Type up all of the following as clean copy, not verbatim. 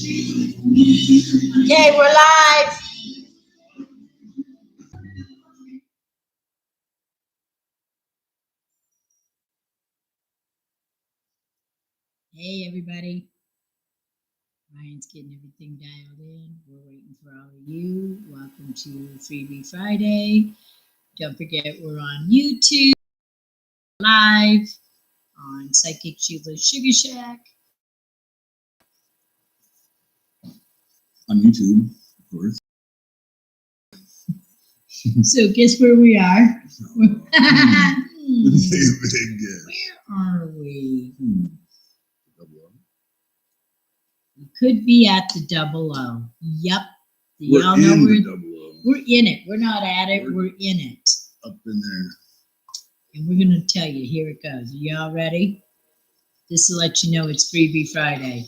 Okay, we're live. Hey, everybody. Ryan's getting everything dialed in. We're waiting for all of you. Welcome to Freebie Friday. Don't forget, we're on YouTube, live on Psychic Sheila's Sugar Shack. On YouTube, of course. So guess where we are? Where are we? We could be at the 00. Yep. Do y'all know we're in it. We're not at it. We're in it. Up in there. And we're going to tell you. Here it goes. Are y'all ready? Just to let you know it's Freebie Friday.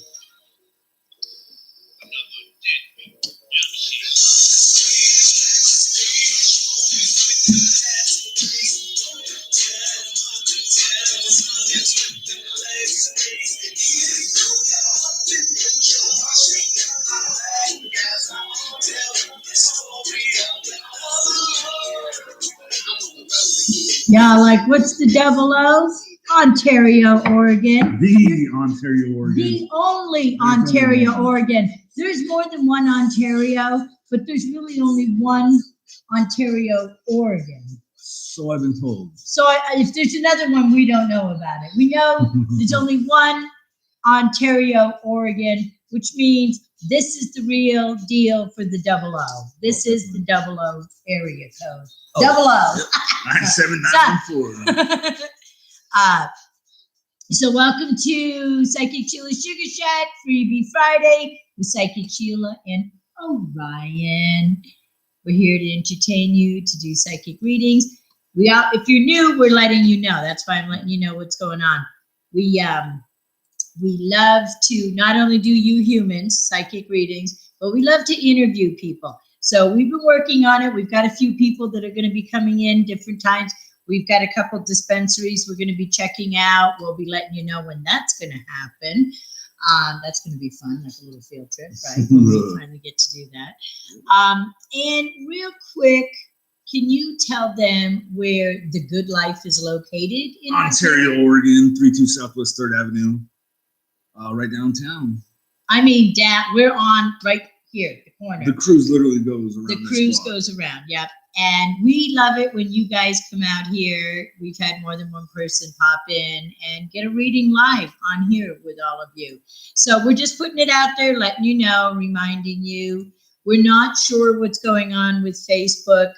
Y'all like, what's the 00? Ontario, Oregon. The Ontario, Oregon. The only Ontario, Oregon. There's more than one Ontario, but there's really only one Ontario, Oregon. So I've been told. So if there's another one, we don't know about it. We know there's only one Ontario, Oregon, which means this is the real deal for the 00. This is the 00 area code. 00. 97914. So welcome to Psychic Sheila's Sugar Shack, Freebie Friday with Psychic Sheila and Orion. We're here to entertain you, to do psychic readings. If you're new, we're letting you know. That's why I'm letting you know what's going on. We love to not only do you humans psychic readings, but we love to interview people. So we've been working on it. We've got a few people that are going to be coming in different times. We've got a couple dispensaries we're going to be checking out. We'll be letting you know when that's going to happen. That's going to be fun, like a little field trip, right? We finally get to do that. And real quick, can you tell them where the Good Life is located? In Ontario, Oregon, 32 Southwest 3rd Avenue, right downtown. I mean, we're on right here, the corner. The cruise literally goes around. The cruise goes around, yep. And we love it when you guys come out here. We've had more than one person pop in and get a reading live on here with all of you. So we're just putting it out there, letting you know, reminding you. We're not sure what's going on with Facebook.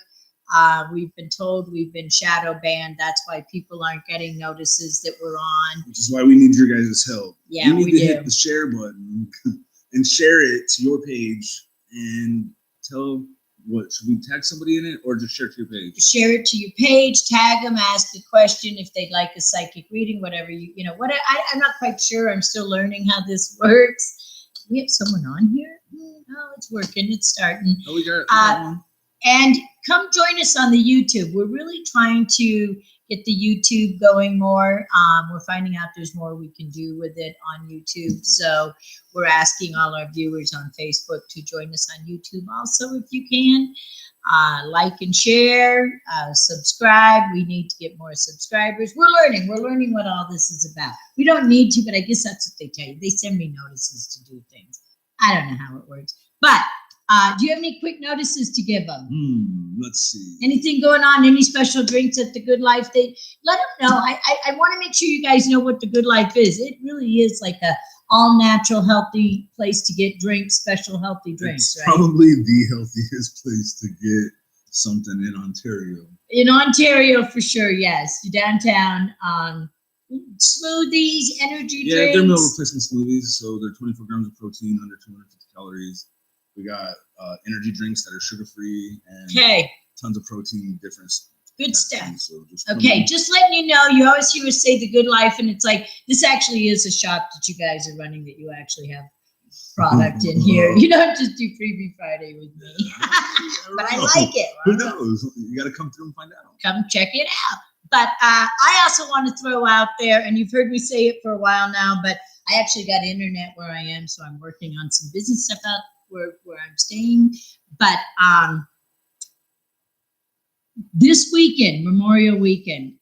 We've been told we've been shadow banned. That's why people aren't getting notices that we're on. Which is why we need your guys' help. Yeah, we need to hit the share button and share it to your page and tell. What, should we tag somebody in it or just share it to your page? Share it to your page, tag them, ask a question if they'd like a psychic reading, whatever I'm not quite sure. I'm still learning how this works. We have someone on here? Oh, it's working. It's starting. Oh, we got one. And come join us on the YouTube. We're really trying to get the YouTube going more. We're finding out there's more we can do with it on YouTube. So we're asking all our viewers on Facebook to join us on YouTube also if you can. Like and share, subscribe. We need to get more subscribers. We're learning what all this is about. We don't need to, but I guess that's what they tell you. They send me notices to do things. I don't know how it works. But do you have any quick notices to give them? Let's see. Anything going on? Any special drinks at the Good Life? They let them know. I want to make sure you guys know what the Good Life is. It really is like a all natural, healthy place to get drinks, special healthy drinks. It's probably the healthiest place to get something in Ontario. In Ontario, for sure, yes. Downtown. Smoothies, energy drinks. Yeah, they're meal replacement smoothies, so they're 24 grams of protein, under 250 calories. We got energy drinks that are sugar-free and tons of protein, different good stuff. So just letting you know, you always hear us say the Good Life, and it's like, this actually is a shop that you guys are running, that you actually have product in here. You don't just do Freebie Friday with me. But I like it. Who knows? You got to come through and find out. Come check it out. But I also want to throw out there, and you've heard me say it for a while now, but I actually got internet where I am, so I'm working on some business stuff out where I'm staying. But this weekend, Memorial Weekend,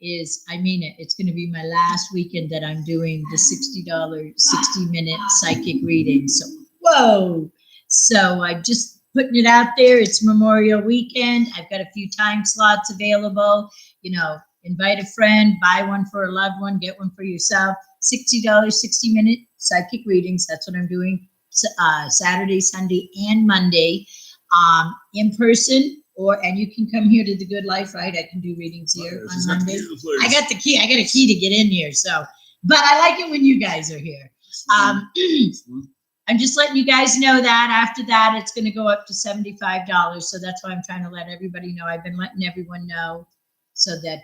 I mean it, it's going to be my last weekend that I'm doing the $60, 60-minute psychic reading. So, whoa. So I'm just putting it out there. It's Memorial Weekend. I've got a few time slots available. Invite a friend, buy one for a loved one, get one for yourself. $60, 60-minute psychic readings. That's what I'm doing Saturday, Sunday, and Monday in person. And you can come here to the Good Life, right? I can do readings here on Monday. I got the key. I got a key to get in here. So, but I like it when you guys are here. I'm just letting you guys know that after that, it's going to go up to $75. So that's why I'm trying to let everybody know. I've been letting everyone know so that.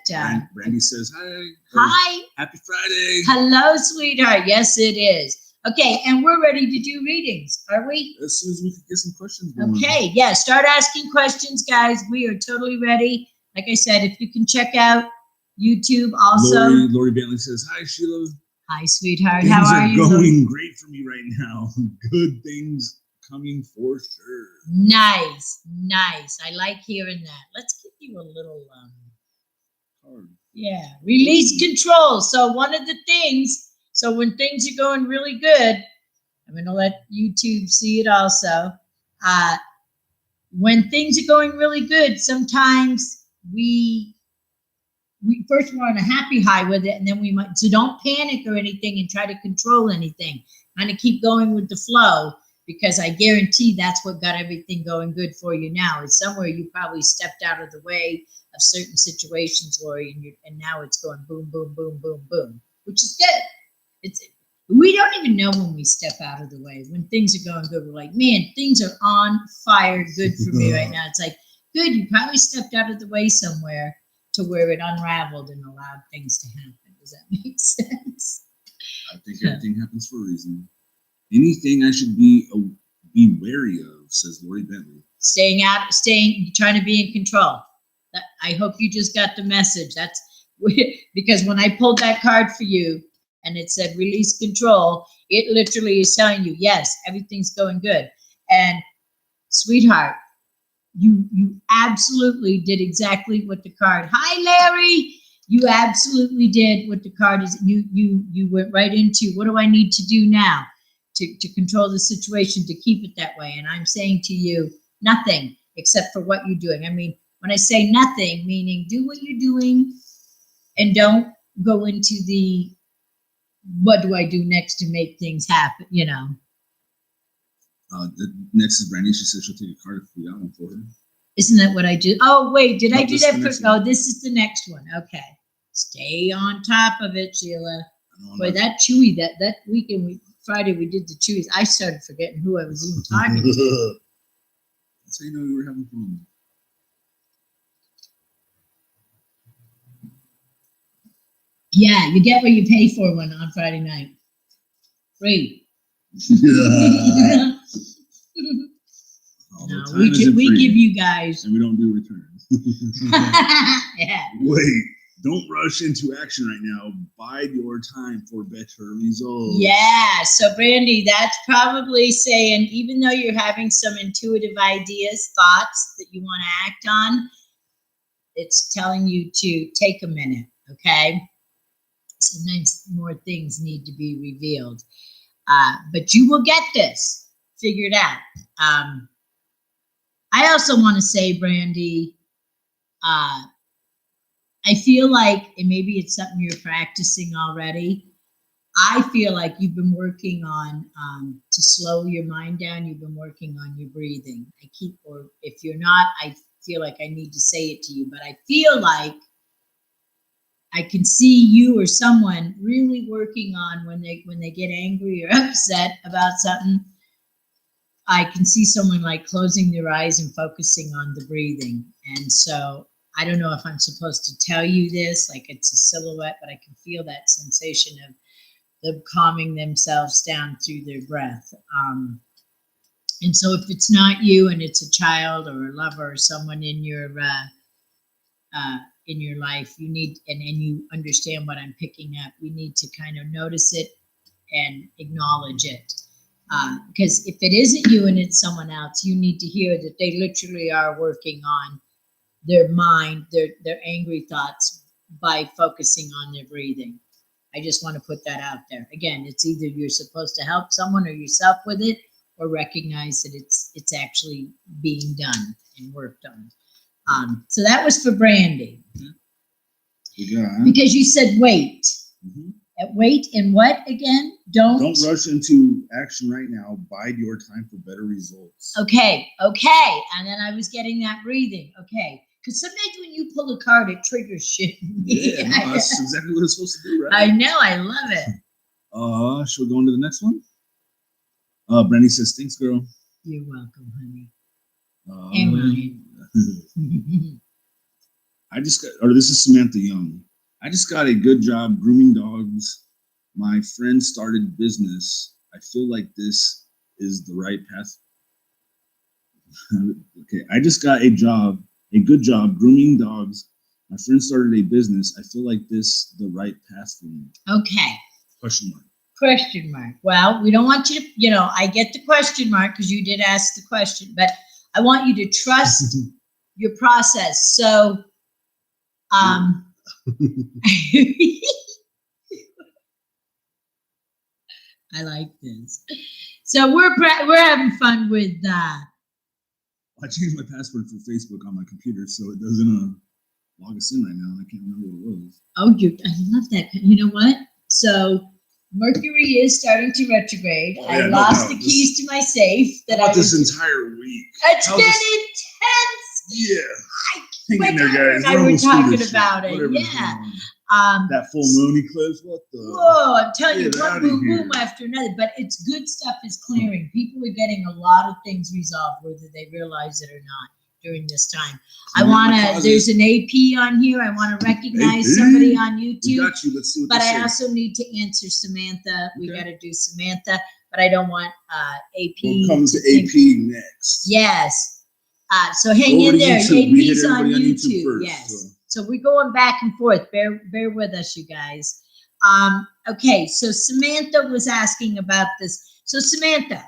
Brandy says hi. Hi. Happy Friday. Hello, sweetheart. Yes, it is. Okay, and we're ready to do readings, are we? As soon as we can get some questions going. Okay, yeah, start asking questions, guys. We are totally ready. Like I said, if you can check out YouTube also. Lori Bentley says, hi, Sheila. Hi, sweetheart. Things How are you? Going great for me right now. Good things coming for sure. Nice. I like hearing that. Let's give you a little card. Yeah, release control. So one of the things, so when things are going really good, I'm going to let YouTube see it also. When things are going really good, sometimes we first we're on a happy high with it, and then we might, so don't panic or anything and try to control anything. Kind of keep going with the flow, because I guarantee that's what got everything going good for you now. It's somewhere you probably stepped out of the way of certain situations, Lori, and now it's going boom, boom, boom, boom, boom, which is good. We don't even know when we step out of the way. When things are going good, we're like, man, things are on fire, good for me right now. It's like, good, you probably stepped out of the way somewhere to where it unraveled and allowed things to happen. Does that make sense? I think everything happens for a reason. Anything I should be wary of, says Lori Bentley. Trying to be in control. I hope you just got the message. That's because when I pulled that card for you and it said release control, it literally is telling you, yes, everything's going good. And sweetheart, you absolutely did exactly what the card. Hi, Larry. You absolutely did what the card is. You went right into, what do I need to do now to control the situation, to keep it that way? And I'm saying to you, nothing except for what you're doing. I mean, when I say nothing, meaning do what you're doing and don't go into the, what do I do next to make things happen, Next is Brandy. She says she'll take a card if we got one for her. Isn't that what I did? Oh, wait, did I do that? This is the next one. Okay. Stay on top of it, Sheila. Boy, that Chewy, that weekend, Friday, we did the Chewies. I started forgetting who I was even talking to. That's how you know we were having fun. Yeah, you get what you pay for one on Friday night. Free. Yeah. No, we give you guys. And we don't do returns. Yeah. Wait, don't rush into action right now. Bide your time for better results. Yeah, so Brandy, that's probably saying, even though you're having some intuitive ideas, thoughts that you want to act on, it's telling you to take a minute, okay? Sometimes more things need to be revealed. But you will get this figured out. I also want to say, Brandy, I feel like, and maybe it's something you're practicing already, I feel like you've been working on, to slow your mind down, you've been working on your breathing. Or if you're not, I feel like I need to say it to you, but I feel like I can see you or someone really working on when they get angry or upset about something. I can see someone like closing their eyes and focusing on the breathing. And so I don't know if I'm supposed to tell you this, like it's a silhouette, but I can feel that sensation of them calming themselves down through their breath. And so if it's not you and it's a child or a lover or someone in your life, you need, and you understand what I'm picking up, you need to kind of notice it and acknowledge it. Because if it isn't you and it's someone else, you need to hear that they literally are working on their mind, their angry thoughts by focusing on their breathing. I just want to put that out there. Again, it's either you're supposed to help someone or yourself with it, or recognize that it's actually being done and worked on. So that was for Brandy. Yeah. Because you said wait. Mm-hmm. Wait and what again? Don't rush into action right now. Bide your time for better results. Okay. And then I was getting that breathing. Okay. Because sometimes when you pull a card, it triggers shit. Yeah, no, that's exactly what it's supposed to do, right? I know. I love it. Should we go on to the next one? Brandy says, thanks, girl. You're welcome, honey. And Ryan. This is Samantha Young. I just got a good job grooming dogs. My friend started business. I feel like this is the right path. Okay, I just got a good job grooming dogs. My friend started a business. I feel like this the right path for me. Okay. Question mark. Question mark. Well, we don't want you to, I get the question mark because you did ask the question, but I want you to trust your process. So, I like this. So we're having fun with I changed my password for Facebook on my computer, so it doesn't log us in right now, and I can't remember what it was. Oh, I love that. You know what? So Mercury is starting to retrograde. Oh, yeah, I lost the keys to my safe. This entire week. It's been intense. Yeah. Hang in there, guys. I were talking about it. Yeah. That full moon eclipse. What the? Whoa! I'm telling you, one boom after another. But it's good stuff is clearing. People are getting a lot of things resolved, whether they realize it or not during this time. There's an AP on here. I want to recognize somebody on YouTube. We got you. Let's see what But I also need to answer Samantha. We got to do Samantha, but I don't want AP. What comes to AP next? Yes. So hang in there. AP's on YouTube. First, yes. So we're going back and forth. Bear with us, you guys. Okay. So Samantha was asking about this. So Samantha,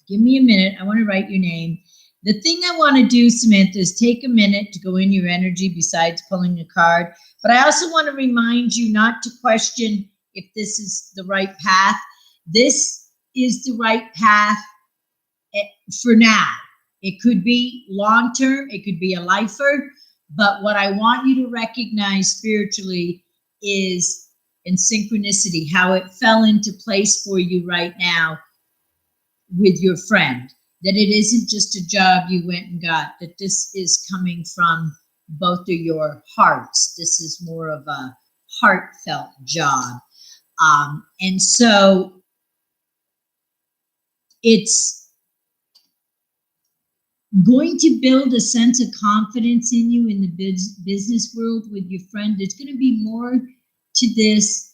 give me a minute. I want to write your name. The thing I want to do, Samantha, is take a minute to go in your energy besides pulling a card. But I also want to remind you not to question if this is the right path. This is the right path for now. It could be long-term. It could be a lifer. But what I want you to recognize spiritually is in synchronicity, how it fell into place for you right now with your friend. That it isn't just a job you went and got, that this is coming from both of your hearts. This is more of a heartfelt job. And so it's going to build a sense of confidence in you in the business world with your friend. There's going to be more to this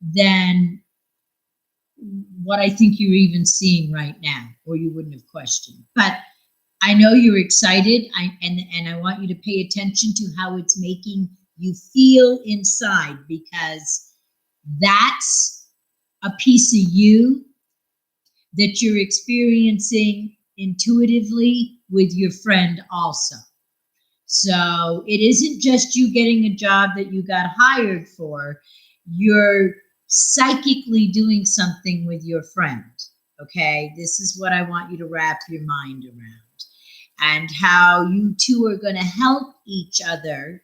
than what I think you're even seeing right now, or you wouldn't have questioned. But I know you're excited, and I want you to pay attention to how it's making you feel inside, because that's a piece of you that you're experiencing intuitively with your friend also. So it isn't just you getting a job that you got hired for. You're psychically doing something with your friend. Okay, this is what I want you to wrap your mind around, and how you two are going to help each other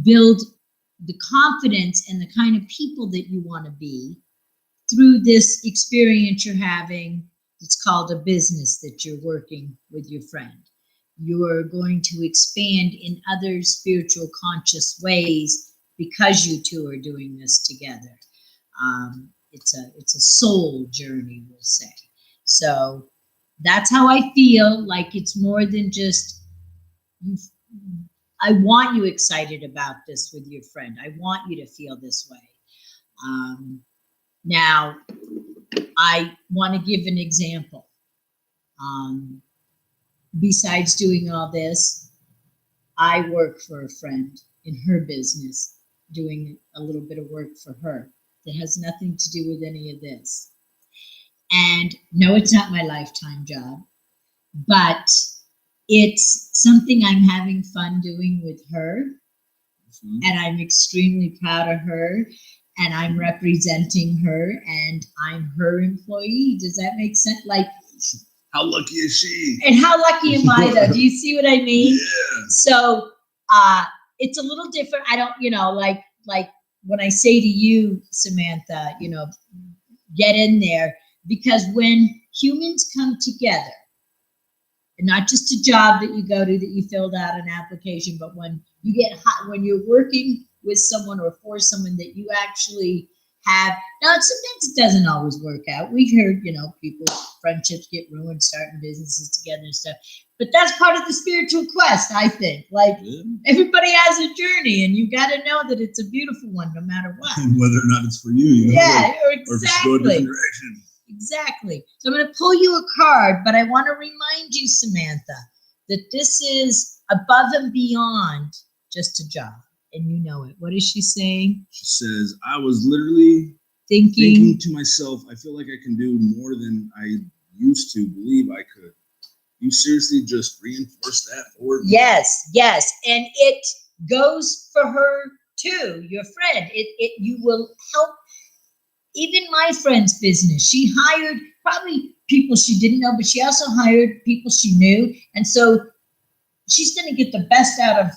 build the confidence and the kind of people that you want to be through this experience you're having. It's called a business that you're working with your friend. You're going to expand in other spiritual conscious ways because you two are doing this together. It's a soul journey, we'll say. So that's how I feel. Like it's more than just, I want you excited about this with your friend. I want you to feel this way. Now, I want to give an example. Besides doing all this, I work for a friend in her business, doing a little bit of work for her that has nothing to do with any of this. And no, it's not my lifetime job, but it's something I'm having fun doing with her. And I'm extremely proud of her. And I'm representing her, and I'm her employee. Does that make sense? Like, how lucky is she? And how lucky am I, though? Do you see what I mean? Yeah. So it's a little different. I don't, like when I say to you, Samantha, get in there, because when humans come together, and not just a job that you go to that you filled out an application, but when you get hot, when you're working with someone or for someone that you actually have. Now, sometimes it doesn't always work out. We've heard, people, friendships get ruined, starting businesses together and stuff. But that's part of the spiritual quest, I think. Like, everybody has a journey, and you got to know that it's a beautiful one, no matter what. And whether or not it's for you, Yeah, or if it's go a different direction. Exactly. So I'm going to pull you a card, but I want to remind you, Samantha, that this is above and beyond just a job. And you know it. What is she saying? She says, I was literally thinking to myself, I feel like I can do more than I used to believe I could. You seriously just reinforced that for me. Yes. And it goes for her too, your friend. You will help. Even my friend's business, she hired probably people she didn't know, but she also hired people she knew. And so she's going to get the best out of,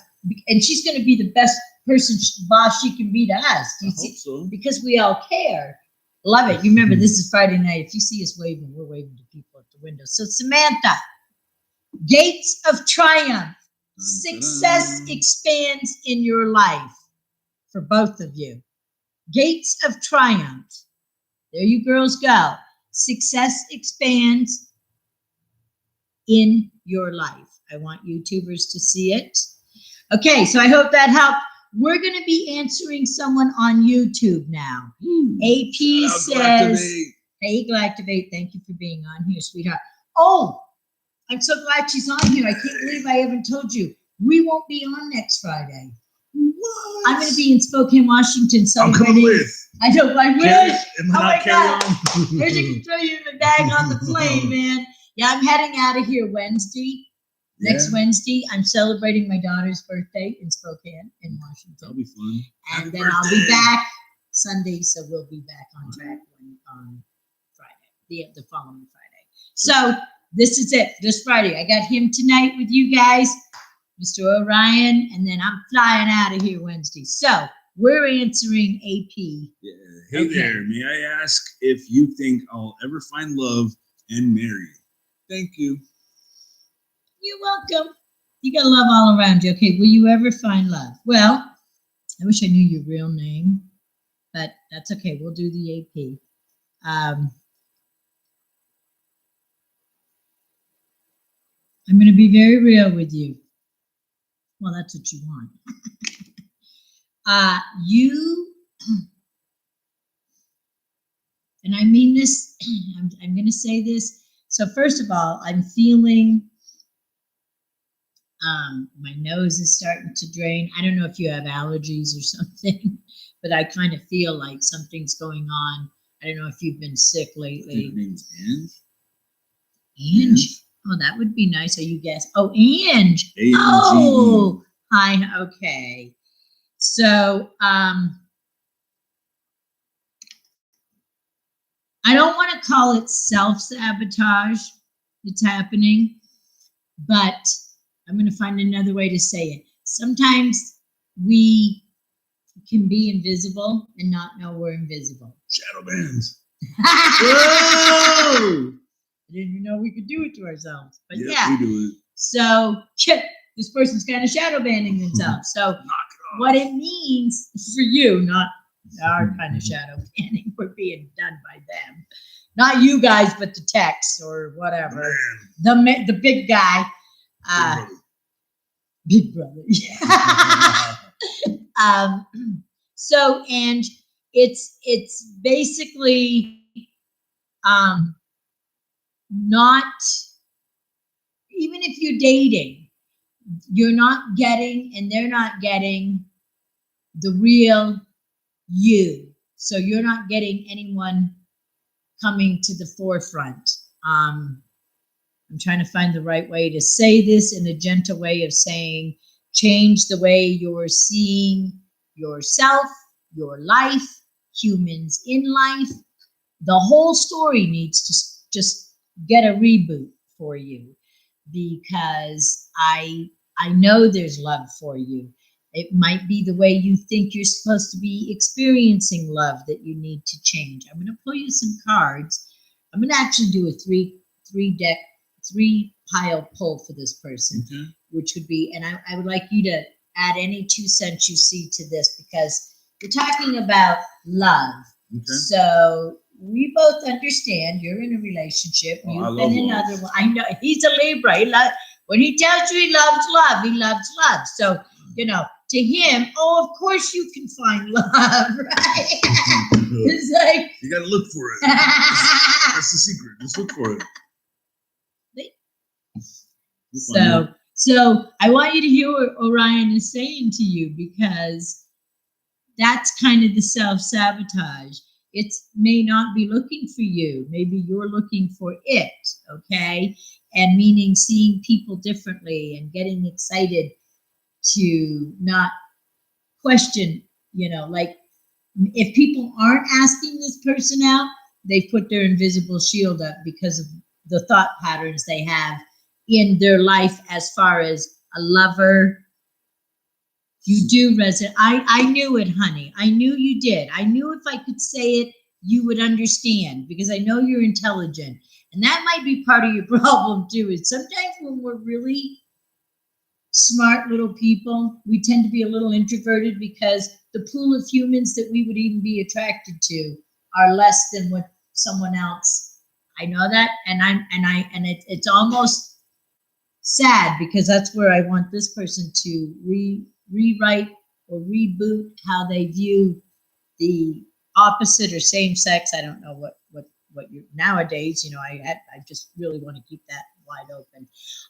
and she's going to be the best boss she can be to us. Do you see? Hope so. Because we all care. Love it. You remember, this is Friday night. If you see us waving, we're waving to people at the window. So Samantha, gates of triumph. Success expands in your life for both of you. Gates of triumph. There you girls go. Success expands in your life. I want YouTubers to see it. Okay, so I hope that helped. We're going to be answering someone on YouTube now. AP says, hey, Galactivate, thank you for being on here, sweetheart. Oh, I'm so glad she's on here. I can't believe I haven't told you. We won't be on next Friday. What? I'm going to be in Spokane, Washington celebrating. I'm coming with. I know, I wish. Am I not carry on? Here's you can throw you in the bag on the plane, man. Yeah, I'm heading out of here Wednesday. Next Wednesday, I'm celebrating my daughter's birthday in Spokane, in Washington. That'll be fun. And Happy then birthday. I'll be back Sunday, so we'll be back on track on Friday, the following Friday. So this is it, this Friday. I got him tonight with you guys, Mr. Orion, and then I'm flying out of here Wednesday. So we're answering AP. Yeah. Hey there, may I ask if you think I'll ever find love and marry? Thank you. You're welcome. You got love all around you. Okay, will you ever find love? Well, I wish I knew your real name, but that's okay. We'll do the AP. I'm going to be very real with you. Well, that's what you want. And I mean this, I'm going to say this. So first of all, I'm feeling my nose is starting to drain. I don't know if you have allergies or something, but I kind of feel like something's going on. I don't know if you've been sick lately. Her name's Ange. Ange? Oh, that would be nice. Are you guess? Oh, Ange. A-N-G-E. Oh, hi. Okay. So, I don't want to call it self-sabotage that's happening, but I'm going to find another way to say it. Sometimes we can be invisible and not know we're invisible. Shadow bands. Whoa! I didn't even know we could do it to ourselves. But yeah. We do it. So this person's kind of shadow banding themselves. So what it means for you, not our kind of shadow banning, we're being done by them. Not you guys, but the techs or whatever. The big guy. Big brother. So, and it's basically not, even if you're dating, you're not getting and they're not getting the real you. So you're not getting anyone coming to the forefront. I'm trying to find the right way to say this in a gentle way of saying, change the way you're seeing yourself, your life, humans in life. The whole story needs to just get a reboot for you, because I know there's love for you. It might be the way you think you're supposed to be experiencing love that you need to change. I'm going to pull you some cards. I'm going to actually do a three pile pull for this person, Okay. which would be, and I would like you to add any 2 cents you see to this, because we're talking about love. Okay. So we both understand you're in a relationship. Oh, I You've love been in love. other one. I know he's a Libra. When he tells you he loves love, he loves love. So, to him, of course you can find love, right? It's like, you gotta look for it. That's the secret. Just look for it. So I want you to hear what Orion is saying to you, because that's kind of the self-sabotage. It may not be looking for you. Maybe you're looking for it, okay? And meaning seeing people differently and getting excited to not question, like if people aren't asking this person out, they put their invisible shield up because of the thought patterns they have in their life as far as a lover. You do resonate. I knew it, honey. I knew you did. I knew if I could say it, you would understand, because I know you're intelligent. And that might be part of your problem too, is sometimes when we're really smart little people, we tend to be a little introverted, because the pool of humans that we would even be attracted to are less than what someone else. I know that, and it's almost sad, because that's where I want this person to rewrite or reboot how they view the opposite or same sex. I don't know what you nowadays. I just really want to keep that wide open.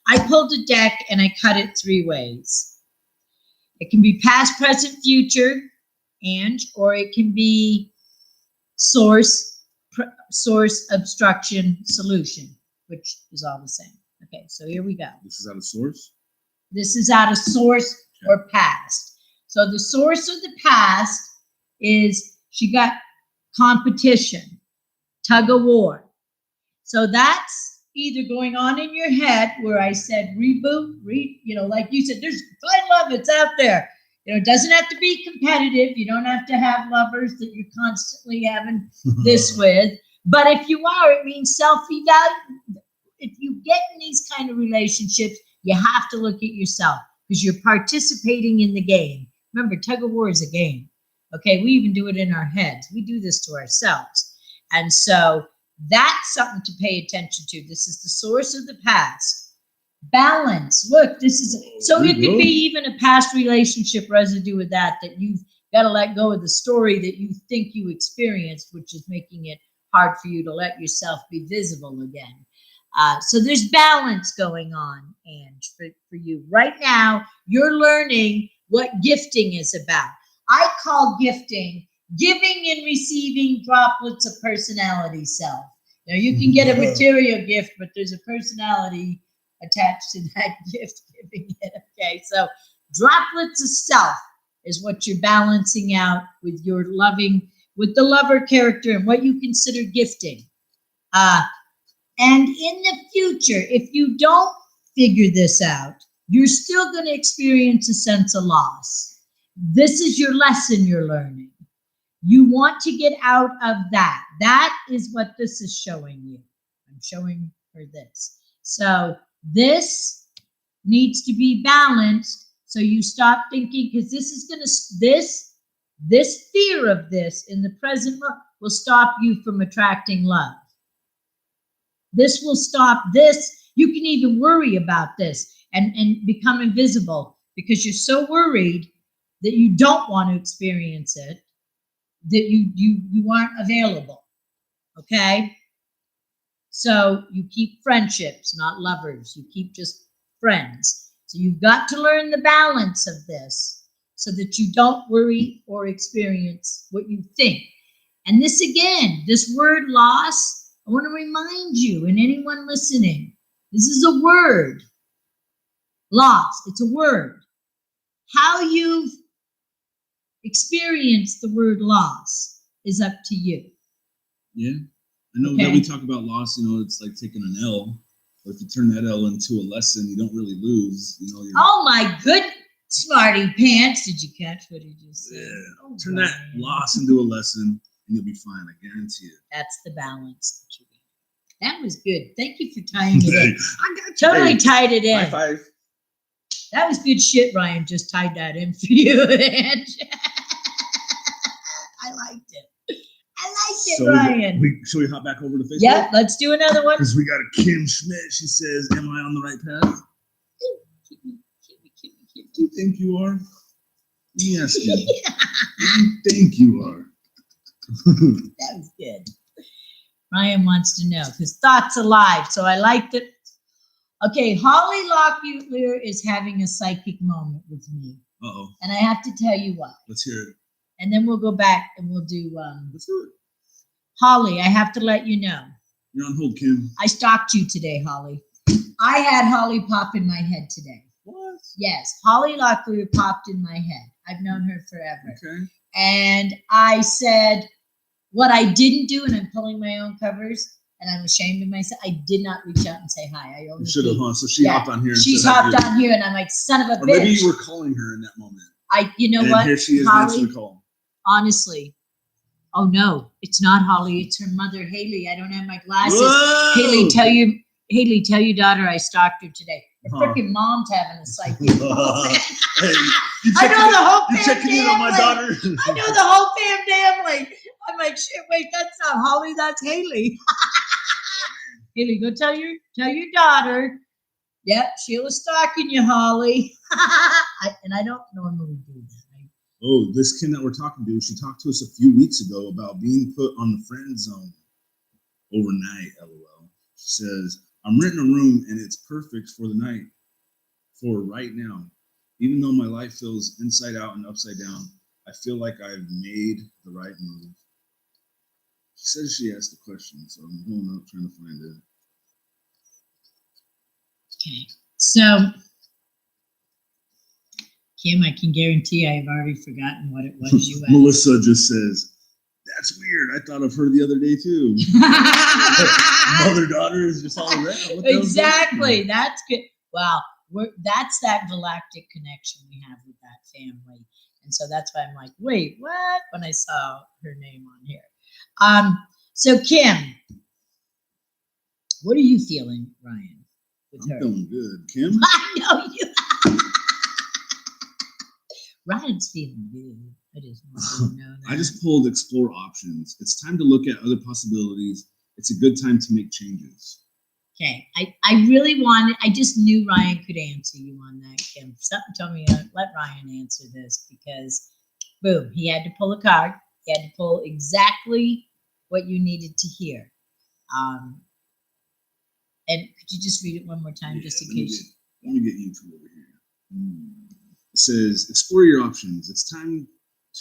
I pulled a deck and I cut it 3 ways. It can be past, present, future, or it can be source, obstruction, solution, which is all the same. Okay, so here we go. This is out of source? This is out of source or past. So the source of the past is she got competition, tug of war. So that's either going on in your head where I said reboot, like you said, there's find love, it's out there. It doesn't have to be competitive. You don't have to have lovers that you're constantly having this with. But if you are, it means self-evaluate. If you get in these kind of relationships, you have to look at yourself, because you're participating in the game. Remember, tug of war is a game. Okay, we even do it in our heads. We do this to ourselves. And so that's something to pay attention to. This is the source of the past. Balance. Look, this is, so it could be even a past relationship residue with that you've got to let go of the story that you think you experienced, which is making it hard for you to let yourself be visible again. So there's balance going on, and for you right now, you're learning what gifting is about. I call gifting giving and receiving droplets of personality self. You can get a material gift, but there's a personality attached to that gift giving it. Okay, so droplets of self is what you're balancing out with your with the lover character and what you consider gifting. And in the future, if you don't figure this out, you're still going to experience a sense of loss. This is your lesson you're learning. You want to get out of that. That is what this is showing you. I'm showing her this. So this needs to be balanced. So you stop thinking, because this is going to, this fear of this in the present will stop you from attracting love. This will stop this. You can even worry about this and become invisible, because you're so worried that you don't want to experience it, that you aren't available. Okay? So you keep friendships, not lovers. You keep just friends. So you've got to learn the balance of this. so that you don't worry or experience what you think. And this again, this word loss, I want to remind you and anyone listening, this is a word. Loss, it's a word. How you've experienced the word loss is up to you. Yeah. I know that we talk about loss, it's like taking an L. But if you turn that L into a lesson, you don't really lose. Oh my good smarty pants. Did you catch what he just said? Yeah. Oh, turn that loss into a lesson and you'll be fine. I guarantee it. That's the balance that you need. That was good. Thank you for tying it in. I got you. Totally tied it in. High five. That was good shit, Ryan. Just tied that in for you. I liked it. Ryan. Should we hop back over to Facebook? Yeah, let's do another one. Because we got a Kim Schmidt. She says, am I on the right path? Do you think you are? Let me ask you. Do you think you are? That was good. Ryan wants to know because thoughts alive. So I liked it. Okay, Holly Locklear is having a psychic moment with me. Uh-oh. And I have to tell you why. Let's hear it. And then we'll go back and we'll do Let's do it. Holly, I have to let you know. You're on hold, Kim. I stalked you today, Holly. I had Holly pop in my head today. What? Yes, Holly Locklear popped in my head. I've known her forever. Okay. And I said, what I didn't do, and I'm pulling my own covers, and I'm ashamed of myself, I did not reach out and say hi. I only should have, huh? So she hopped on here. She's hopped on here, and I'm like, son of a bitch. Or maybe you were calling her in that moment. You know and what? Here she is Holly, answering the call. Honestly. Oh no, it's not Holly. It's her mother, Haley. I don't have my glasses. Whoa! Haley, tell your daughter I stalked her today. Her freaking mom's having a psychic moment. Hey, I know the whole you checking in on my daughter? I know the whole family. I'm like, shit, wait, that's not Holly, that's Haley. Haley, go tell your daughter. Yep, Sheila's stalking you, Holly. And I don't normally do that. Oh, this Kim that we're talking to, she talked to us a few weeks ago about being put on the friend zone overnight, LOL. She says, I'm renting a room and it's perfect for the night, for right now. Even though my life feels inside out and upside down, I feel like I've made the right move. She says she asked the question, so I'm going up trying to find it. Okay, so Kim, I can guarantee I've already forgotten what it was you asked. Melissa just says, that's weird. I thought of her the other day too. Mother-daughter is just all around. Exactly. That's good. Wow. That's that galactic connection we have with that family. And so that's why I'm like, wait, what? When I saw her name on here. So Kim, what are you feeling, Ryan, with her? I'm feeling good. Kim? I know you. Ryan's feeling good. I just want you to know that. I just pulled explore options. It's time to look at other possibilities. It's a good time to make changes. Okay. I really wanted, I just knew Ryan could answer you on that, Kim. Something told me let Ryan answer this because, boom, he had to pull a card. He had to pull exactly what you needed to hear. And could you just read it one more time, just in case? Let me get YouTube over here. It says, explore your options. It's time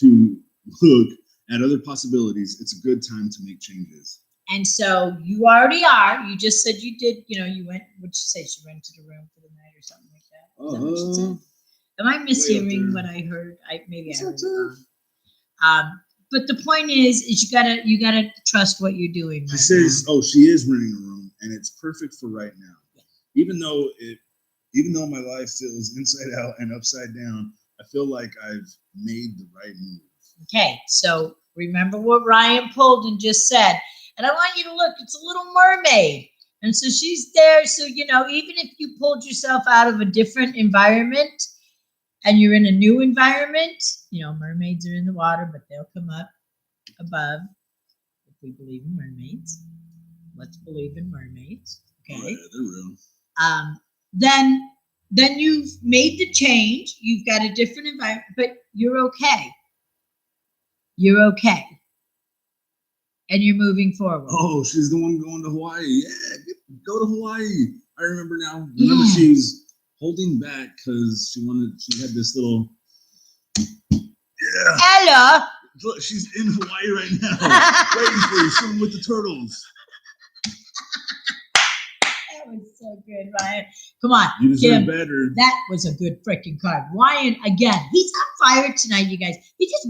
to look at other possibilities. It's a good time to make changes. And so you already are. You just said you did, you went, what'd you say? She rented a room for the night or something like that? Is that what she said? Am I mishearing what I heard? Maybe I heard it wrong. But the point is you gotta trust what you're doing. She says, she is renting a room and it's perfect for right now. Yeah. Even though my life feels inside out and upside down, I feel like I've made the right move. Okay, so remember what Ryan pulled and just said. And I want you to look, it's a little mermaid. And so she's there. So, even if you pulled yourself out of a different environment and you're in a new environment, mermaids are in the water, but they'll come up above if we believe in mermaids. Let's believe in mermaids. Okay. Oh, yeah, they're real. Then you've made the change. You've got a different environment, but you're okay. You're okay. And you're moving forward. Oh, she's the one going to Hawaii. Yeah, go to Hawaii. I remember now. Remember she was holding back because she had this little Yeah. Ella. Look, she's in Hawaii right now, waiting for you, swimming with the turtles. That was so good, Ryan. Come on, You deserve Kim. better. That was a good freaking card. Ryan, again, he's on fire tonight, you guys. He just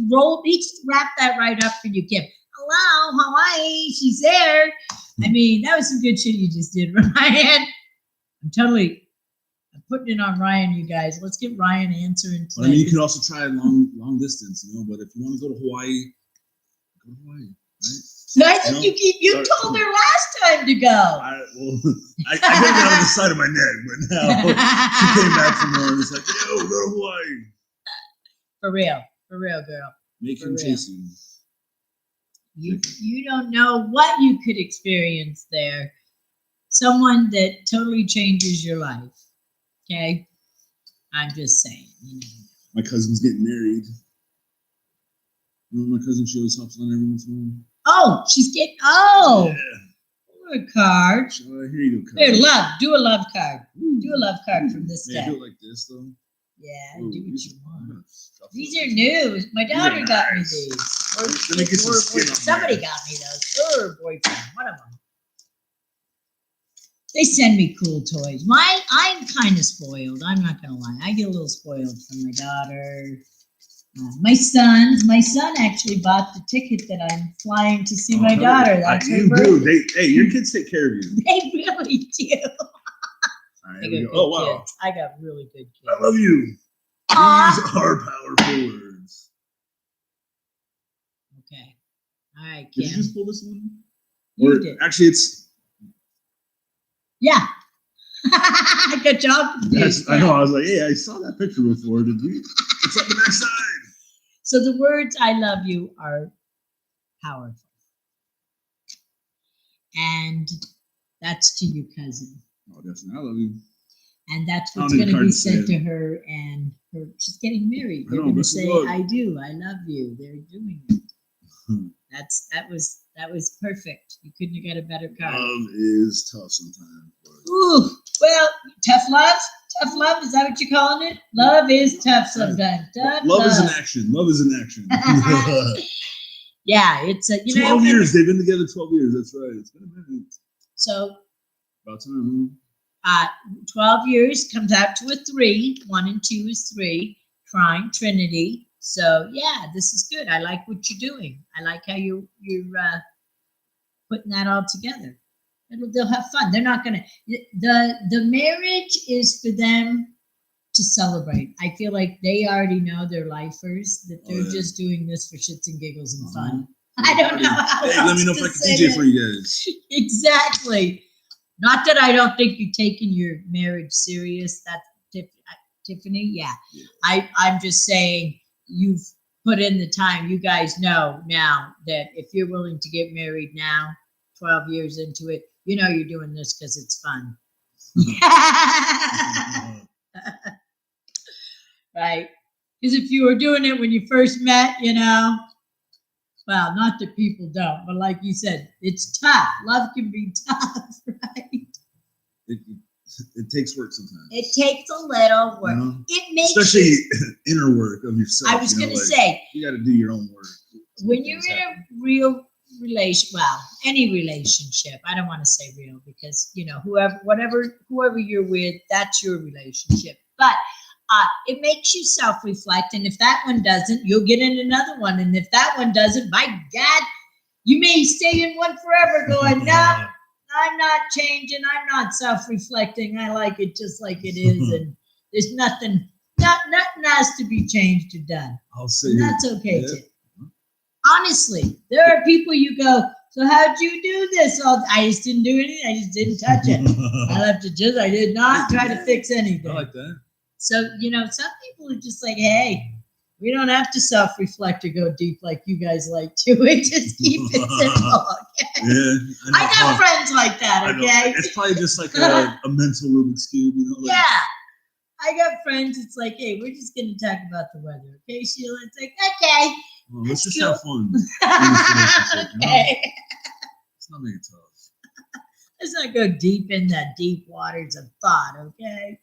wrapped that right up for you, Kim. Hello, Hawaii, she's there. I mean, that was some good shit you just did, Ryan. I'm putting it on Ryan, you guys. Let's get Ryan answering Well, I mean, tonight. you could also try long distance, but if you want to go to Hawaii, go to Hawaii, right? I think you told her last time to go. I did it on the side of my neck, but now she came back from more and it's like, yo, go to Hawaii. For real, girl. Make him chase you. You don't know what you could experience there. Someone that totally changes your life. Okay? I'm just saying. My cousin's getting married. My cousin, she always helps on every once in a while. Oh, she's getting, Yeah. A card. Here you go, Here, do a love card. Do a love card from this deck. deck. Do it like this, though. Yeah, Ooh, do what you want. These These are new. My daughter got me nice. these. Let me get some skin on Somebody there. got me those. Or boyfriend, one of them. They send me cool toys. I'm kind of spoiled. I'm not gonna lie. I get a little spoiled from my daughter. My son actually bought the ticket that I'm flying to see my daughter. That's her birthday. Hey, your kids take care of you. They really do. All right, here we go. Oh, wow. Kids. I got really good kids. I love you. Aww. These are powerful words. Okay. All right, Kim. Did you just pull this one? You did. Actually, it's... Yeah. Good job. I know. I was like, hey, I saw that picture before. Did we? It's on the back side. So the words "I love you" are powerful, and that's to your cousin. Oh, definitely. I love you. And that's what's going to be sent to her, and she's getting married. They're going to say, "I do. I love you." They're doing it. That was perfect. You couldn't have got a better card. Love is tough sometimes. Ooh, well, tough love. Tough love, is that what you're calling it? Love is tough sometimes. Love is an action. Love is an action. Yeah, it's 12 years. They've been together 12 years. That's right. It's been a minute. So about time. 12 years comes out to a 3. 1 and 2 is 3. Trine, Trinity. So yeah, this is good. I like what you're doing. I like how you're putting that all together. They'll have fun. They're not gonna. The marriage is for them to celebrate. I feel like they already know they're lifers, that they're just doing this for shits and giggles and fun. I don't know how. Hey, let me know if I can DJ for you guys. Exactly. Not that I don't think you're taking your marriage serious. That's Tiffany. Yeah. I'm just saying you've put in the time. You guys know now that if you're willing to get married now, 12 years into it, you know you're doing this because it's fun. Right? Because if you were doing it when you first met, well, not that people don't, but like you said, it's tough. Love can be tough, right? It takes work sometimes. It takes a little work. It makes especially inner work of yourself. I was going to say, you got to do your own work. When you're in a real any relationship, I don't want to say real because whoever you're with, that's your relationship. But it makes you self-reflect, and if that one doesn't, you'll get in another one, and if that one doesn't, my God, you may stay in one forever going, no, I'm not changing, I'm not self-reflecting, I like it just like it is, and there's nothing has to be changed or done. I'll say and that's okay too. Honestly, there are people you go, so how'd you do this? I just didn't do anything. I just didn't touch it. I did not try to fix anything. I like that. So, some people are just like, hey, we don't have to self-reflect or go deep like you guys like to. We just keep it simple, okay? Yeah. I got friends like that, okay? It's probably just like a mental Rubik's Cube, Yeah. I got friends, it's like, hey, we're just going to talk about the weather, okay, Sheila? It's like, okay. Well, let's just have fun. Okay. It's not make it tough. Let's not go deep in the deep waters of thought, okay?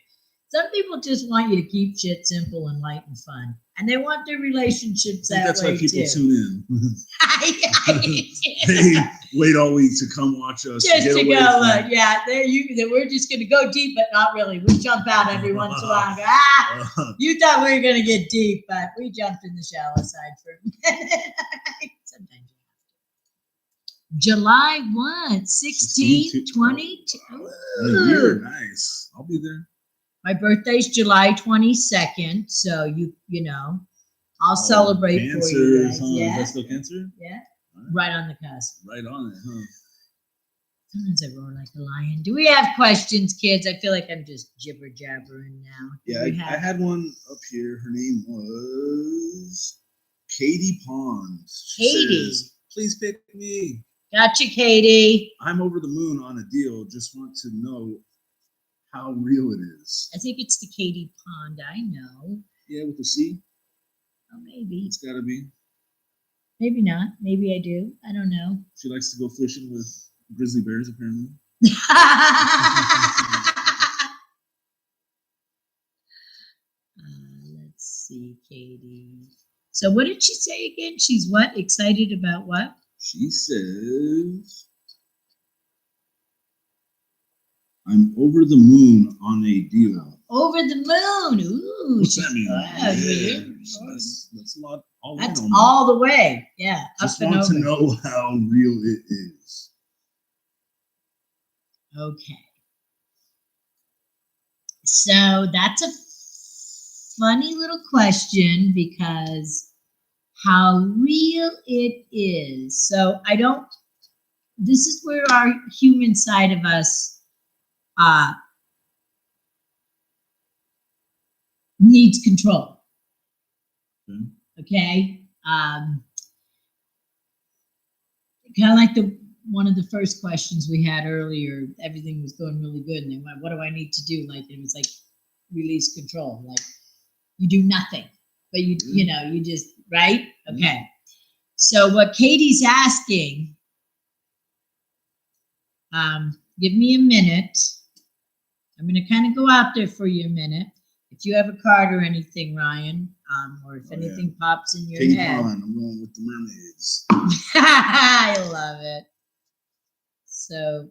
Some people just want you to keep shit simple and light and fun. And they want their relationships I think that that's way why people too. tune in. They wait all week to come watch us. Just get to away go, from- yeah, we're just going to go deep, but not really. We jump out every once in a while and go, you thought we were going to get deep, but we jumped in the shallow side for a minute. Sometimes. July 1, 16, 20. You're nice. I'll be there. My birthday's July 22nd, so you know, I'll celebrate Cancer, for you guys. huh? Yeah, Is that still Cancer? yeah, right on the cusp. Right on it, huh? Sometimes I roar like a lion. Do we have questions, kids? I feel like I'm just jibber jabbering now. Yeah, I had one up here. Her name was Katie Pond. Katie. Says, please pick me. Gotcha, Katie. I'm over the moon on a deal. Just want to know how real it is. I think it's the Katie Pond. I know. Yeah, with the C. Oh, maybe. It's got to be. Maybe not. Maybe I do. I don't know. She likes to go fishing with grizzly bears, apparently. Let's see, Katie. So what did she say again? She's what? Excited about what? She says, I'm over the moon on a deal. Over the moon. Ooh. What's that mean? That's a lot. That's all the way. Yeah. Just up and want over. to know how real it is. Okay. So that's a funny little question because how real it is. So this is where our human side of us needs control. Okay. Kind of like one of the first questions we had earlier, everything was going really good. And they went, what do I need to do? Like, it was like release control. Like you do nothing, but you just, right? Okay. So what Katie's asking, give me a minute. I'm going to kind of go out there for you a minute. If you have a card or anything, Ryan, or if anything pops in your head. Pond, I'm going with the mermaids. I love it. So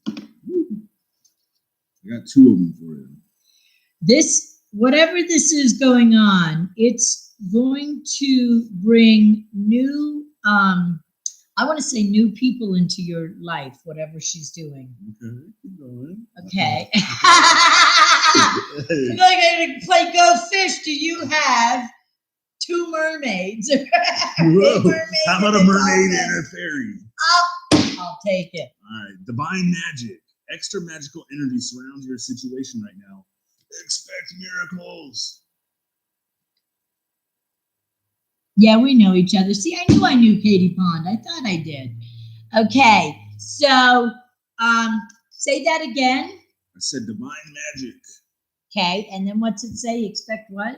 I got two of them for you. this, whatever this is going on, it's going to bring new, I want to say new people into your life, whatever she's doing. Okay, keep going. Okay. You're like, I'm going to play Go Fish. Do you have two mermaids? Whoa. How about a mermaid and a fairy? I'll take it. All right. Divine magic. Extra magical energy surrounds your situation right now. Expect miracles. Yeah, we know each other. See, I knew Katie Pond. I thought I did. Okay, so say that again. I said divine magic. Okay, and then what's it say? Expect what?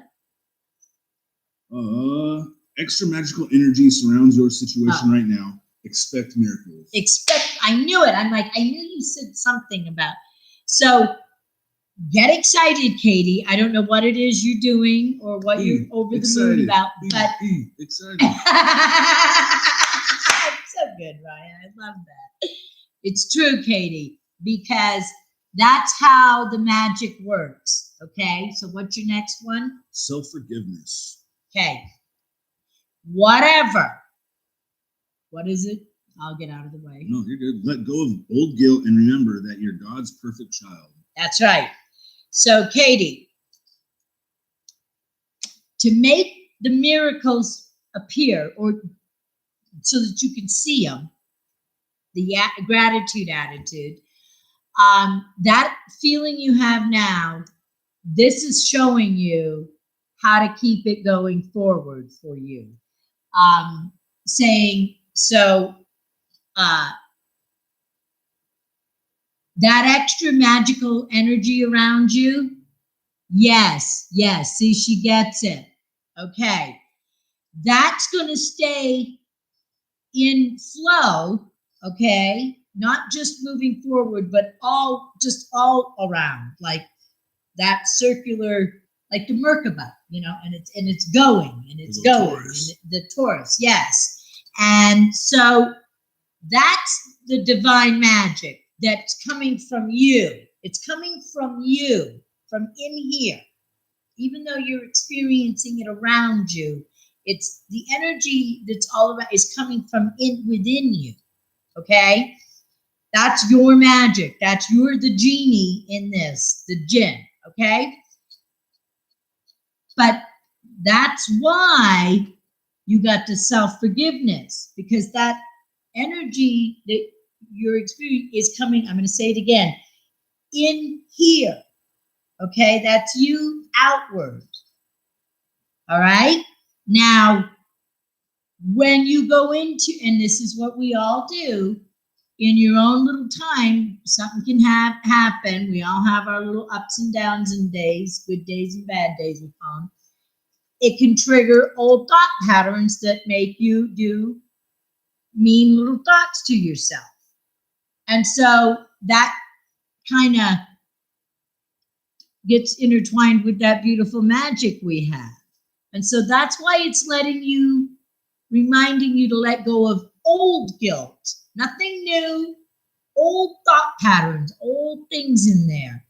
Extra magical energy surrounds your situation right now. Expect miracles. I knew it. I'm like, I knew you said something about. So get excited, Katie. I don't know what it is you're doing or what you're over the moon about, but excited. so good, Ryan. I love that. It's true, Katie, because that's how the magic works. Okay, so what's your next one? Self-forgiveness. Okay, whatever. What is it? I'll get out of the way. No, you're good. Let go of old guilt and remember that you're God's perfect child. That's right. So, Katie, to make the miracles appear, or so that you can see them, the gratitude attitude, that feeling you have now, this is showing you how to keep it going forward for you. Saying, so that extra magical energy around you, yes, see, she gets it. Okay, that's going to stay in flow, okay? Not just moving forward, but all around, like that circular, like the Merkaba, and it's going and it's The going, Taurus. and the Taurus, yes. And so that's the divine magic that's coming from you. It's coming from you, from in here. Even though you're experiencing it around you, it's the energy that's all around is coming from within you. Okay? That's your magic. You're the genie in this, the jinn. Okay? But that's why you got the self-forgiveness, because that energy that you're experiencing is coming, I'm going to say it again, in here. Okay? That's you outward. All right? Now, when you go into, and this is what we all do, in your own little time, something can happen. We all have our little ups and downs and days, good days and bad days we call them. It can trigger old thought patterns that make you do mean little thoughts to yourself. And so that kind of gets intertwined with that beautiful magic we have. And so that's why it's reminding you to let go of old guilt, nothing new, old thought patterns, old things in there.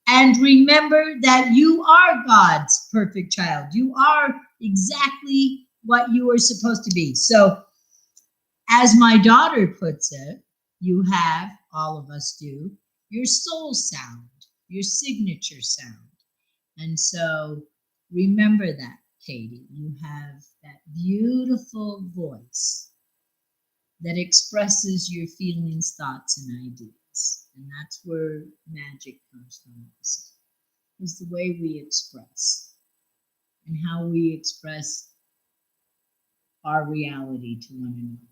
And remember that you are God's perfect child. You are exactly what you are supposed to be. So, as my daughter puts it, you have, all of us do, your soul sound, your signature sound. And so, remember that, Katie. You have that beautiful voice that expresses your feelings, thoughts, and ideas. And that's where magic comes from also, is the way we express and how we express our reality to one another.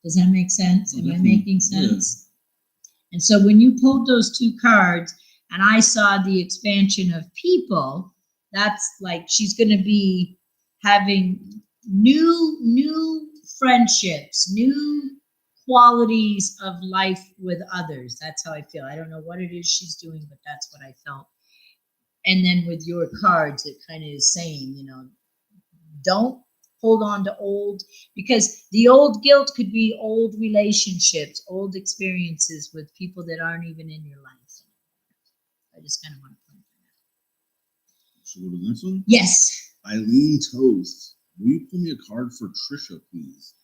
Does that make sense? Am I making sense? Yeah. And so when you pulled those two cards and I saw the expansion of people, that's like she's going to be having new friendships, new qualities of life with others. That's how I feel. I don't know what it is she's doing, but that's what I felt. And then with your cards, it kind of is saying, don't hold on to old, because the old guilt could be old relationships, old experiences with people that aren't even in your life. I just kind of want to point that out. Should we go to the next one? Yes. Eileen Toast. Will you pull me a card for Trisha, please?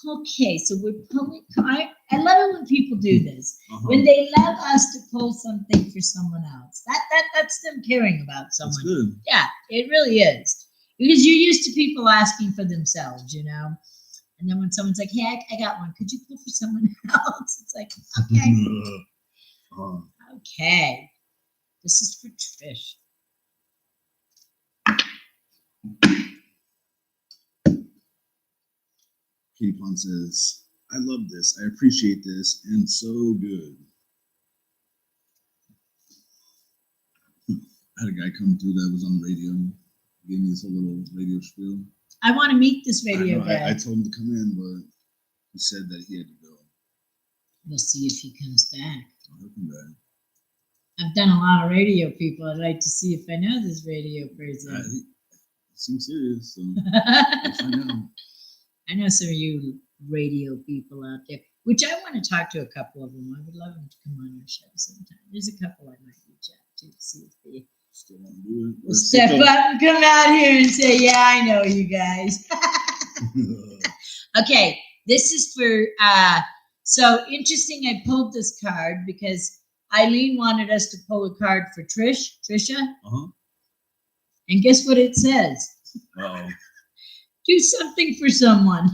Okay, so we're pulling. I love it when people do this. When they love us to pull something for someone else. That's them caring about someone. That's good. Yeah, it really is. Because you're used to people asking for themselves, And then when someone's like, hey, I got one. Could you pull for someone else? It's like, okay. Okay. This is for Trish. Katie Pond says, I love this. I appreciate this. And so good. I had a guy come through that was on the radio. He gave me this whole little radio spiel. I want to meet this radio guy. I told him to come in, but he said that he had to go. We'll see if he comes back. I'll come back. I've done a lot of radio people. I'd like to see if I know this radio person. He seems serious, so we'll find out. I know some of you radio people out there, which I want to talk to a couple of them. I would love them to come on our show sometime. There's a couple I might reach out to see if they still want to do it. Step up and come out here and say, yeah, I know you guys. Okay, this is for, so interesting. I pulled this card because Eileen wanted us to pull a card for Trisha. And guess what it says? Uh-oh. Do something for someone.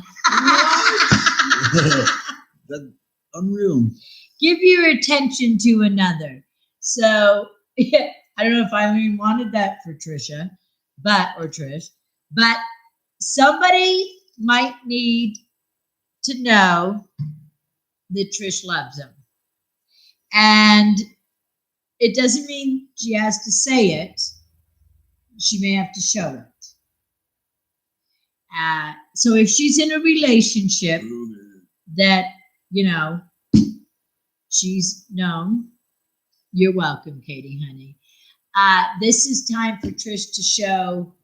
That's unreal. Give your attention to another. So, yeah, I don't know if Eileen wanted that for Trisha, or Trish, but somebody might need to know that Trish loves them. And it doesn't mean she has to say it. She may have to show it. So if she's in a relationship that, she's known, you're welcome, Katie, honey. This is time for Trish to show,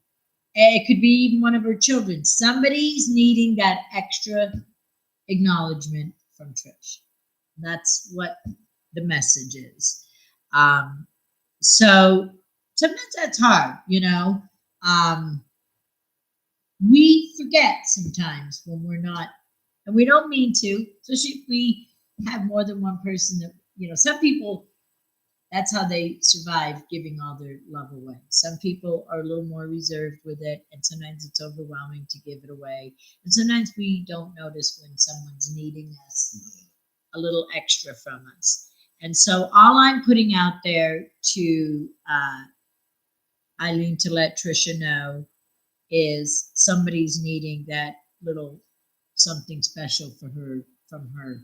it could be even one of her children. Somebody's needing that extra acknowledgement from Trish. That's what the message is. So sometimes that's hard, we forget sometimes when we're not, and we don't mean to, especially if we have more than one person that, some people, that's how they survive giving all their love away. Some people are a little more reserved with it, and sometimes it's overwhelming to give it away. And sometimes we don't notice when someone's needing us a little extra from us. And so all I'm putting out there to Eileen to let Trisha know is somebody's needing that little something special for her, from her.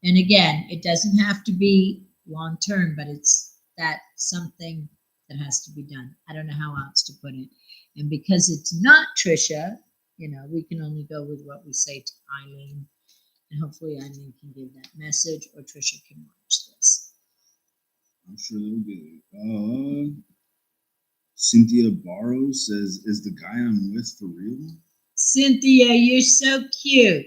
And again, it doesn't have to be long term, but it's that something that has to be done. I don't know how else to put it. And because it's not Trisha, we can only go with what we say to Eileen. And hopefully Eileen can give that message, or Trisha can watch this. I'm sure they'll get it. Cynthia Barrow says, "Is the guy I'm with for real?" Cynthia, you're so cute.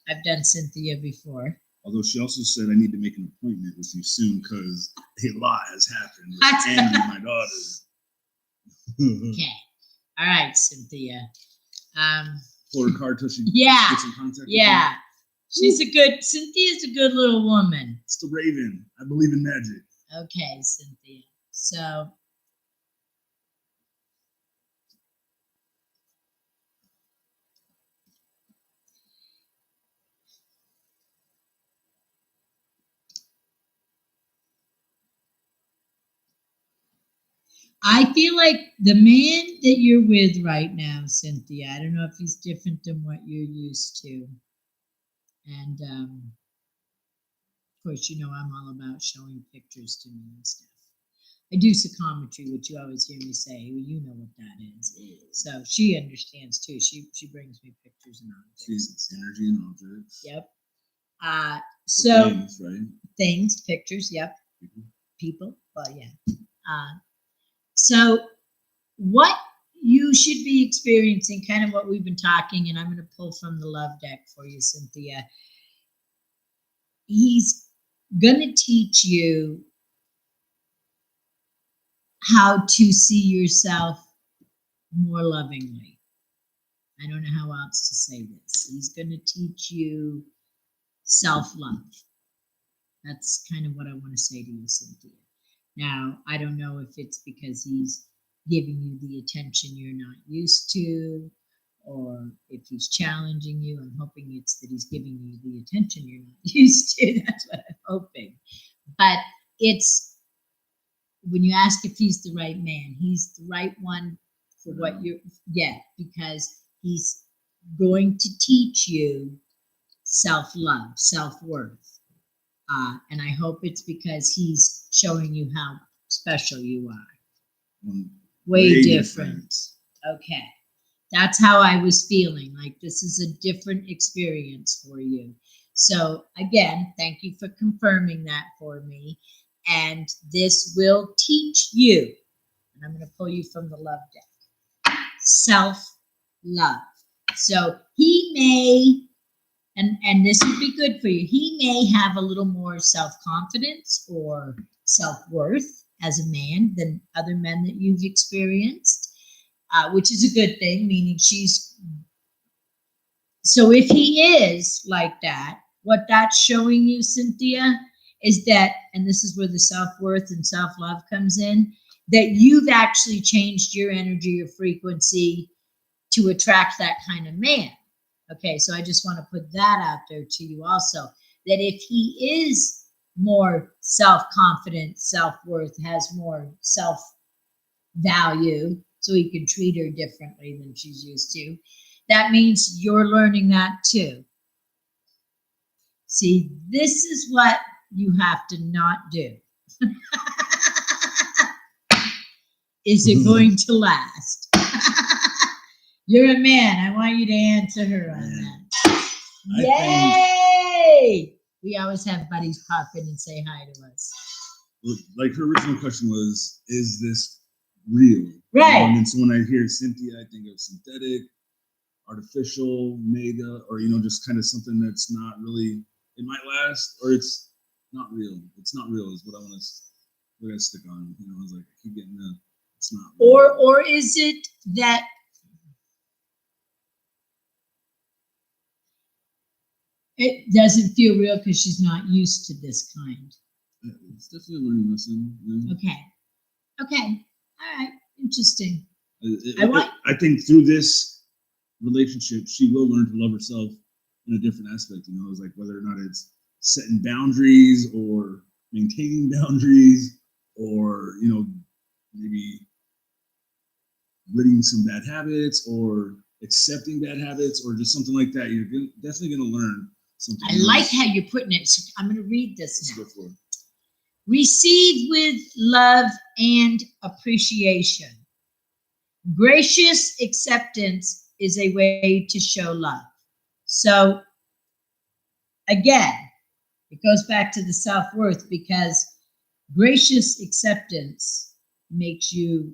I've done Cynthia before. Although she also said, "I need to make an appointment with you soon because a lot has happened with Annie, my daughter." Okay. All right, Cynthia. Pull her card till she yeah. gets in contact with Yeah. Cynthia's a good little woman. It's the Raven. I believe in magic. Okay, Cynthia. So I feel like the man that you're with right now, Cynthia, I don't know if he's different than what you're used to. And of course, I'm all about showing pictures to me and stuff. I do psychometry, which you always hear me say. Well, you know what that is. So she understands too. She brings me pictures and objects. She's energy and objects. Yep. So things, right? Things, pictures. Yep. People. Well, yeah. So what you should be experiencing, kind of what we've been talking, and I'm going to pull from the love deck for you, Cynthia. He's going to teach you how to see yourself more lovingly. I don't know how else to say this. He's going to teach you self-love. That's kind of what I want to say to you, Cynthia. Now, I don't know if it's because he's giving you the attention you're not used to, or if he's challenging you. I'm hoping it's that he's giving you the attention you're not used to. That's what I'm hoping. But it's, when you ask if he's the right man, he's the right one for what you're, because he's going to teach you self-love, self-worth. And I hope it's because he's showing you how special you are. Way different. Okay. That's how I was feeling. Like this is a different experience for you. So again, thank you for confirming that for me. And this will teach you, and I'm going to pull you from the love deck, self-love. So he may, and this would be good for you, he may have a little more self-confidence or self-worth as a man than other men that you've experienced, which is a good thing, meaning so if he is like that, what that's showing you, Cynthia, is that, and this is where the self-worth and self-love comes in, that you've actually changed your energy or frequency to attract that kind of man. Okay, so I just want to put that out there to you also, that if he is more self-confident, self-worth, has more self-value, so he can treat her differently than she's used to, that means you're learning that too. See, this is what you have to not do. Is it going to last? You're a man. I want you to answer her on Man. that. Yay! We always have buddies pop in and say hi to us. Like her original question was, is this real? Right. And so when I hear Cynthia, I think of synthetic, artificial, made up, or just kind of something that's not really. It might last, or it's not real. It's not real is what I want to. We're gonna stick on. I was like, I keep getting the. It's not. Real. Or is it that it doesn't feel real because she's not used to this kind? It's definitely a learning lesson. Okay. Okay. All right. Interesting. I think through this relationship, she will learn to love herself in a different aspect. It's like whether or not it's setting boundaries or maintaining boundaries, or maybe ridding some bad habits or accepting bad habits or just something like that. You're definitely going to learn something. I like how you're putting it. So I'm going to read this now. Let's go for it. Receive with love and appreciation. Gracious acceptance is a way to show love. So, again, it goes back to the self-worth, because gracious acceptance makes you,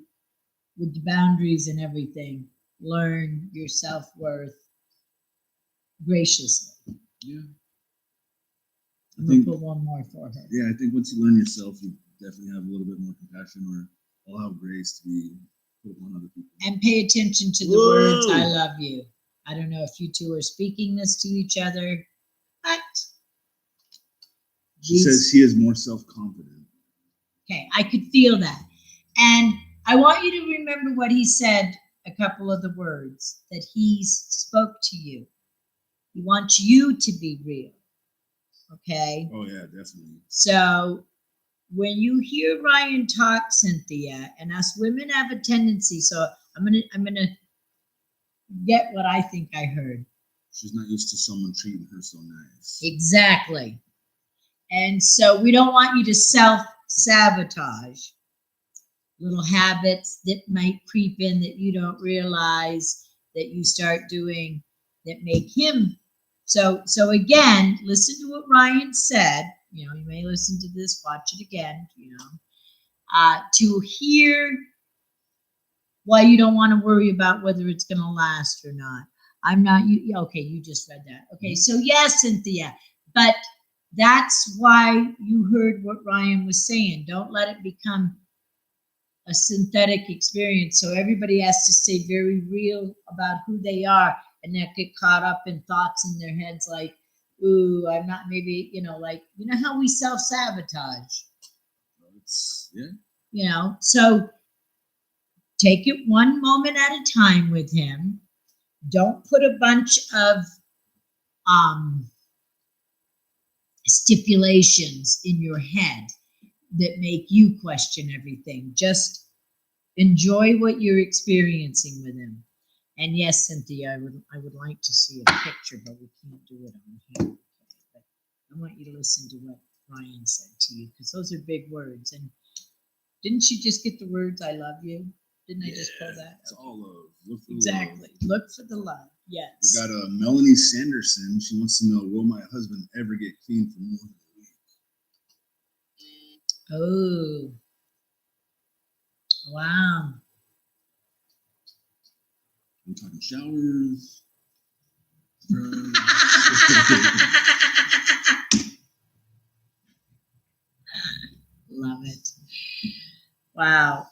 with the boundaries and everything, learn your self-worth graciously. Yeah. I'm going to put one more for her. Yeah, I think once you learn yourself, you definitely have a little bit more compassion or allow grace to be put upon other people. And pay attention to the words, I love you. I don't know if you two are speaking this to each other, but she says she is more self-confident. Okay, I could feel that. And I want you to remember what he said, a couple of the words that he spoke to you. He wants you to be real. Okay? Oh, yeah, definitely. So when you hear Ryan talk, Cynthia, and us women have a tendency, so I'm gonna get what I think I heard. She's not used to someone treating her so nice. Exactly. And so we don't want you to self-sabotage little habits that might creep in that you don't realize that you start doing that make him. So again, listen to what Ryan said. You may listen to this, watch it again, to hear why you don't want to worry about whether it's going to last or not. I'm not, okay, you just read that. Okay, so yes, Cynthia, but that's why you heard what Ryan was saying. Don't let it become a synthetic experience. So everybody has to stay very real about who they are and not get caught up in thoughts in their heads like, ooh, I'm not, maybe, how we self-sabotage. Yeah. So take it one moment at a time with him. Don't put a bunch of stipulations in your head that make you question everything. Just enjoy what you're experiencing with him. And yes, Cynthia, I would like to see a picture, but we can't do it on here. Okay, but I want you to listen to what Ryan said to you, because those are big words. And didn't you just get the words "I love you"? Didn't I just pull that? It's all love. Look for exactly. The love. Look for the love. Yes. We got Melanie Sanderson. She wants to know, will my husband ever get clean for more than a week? Oh. Wow. I'm talking showers. Love it. Wow.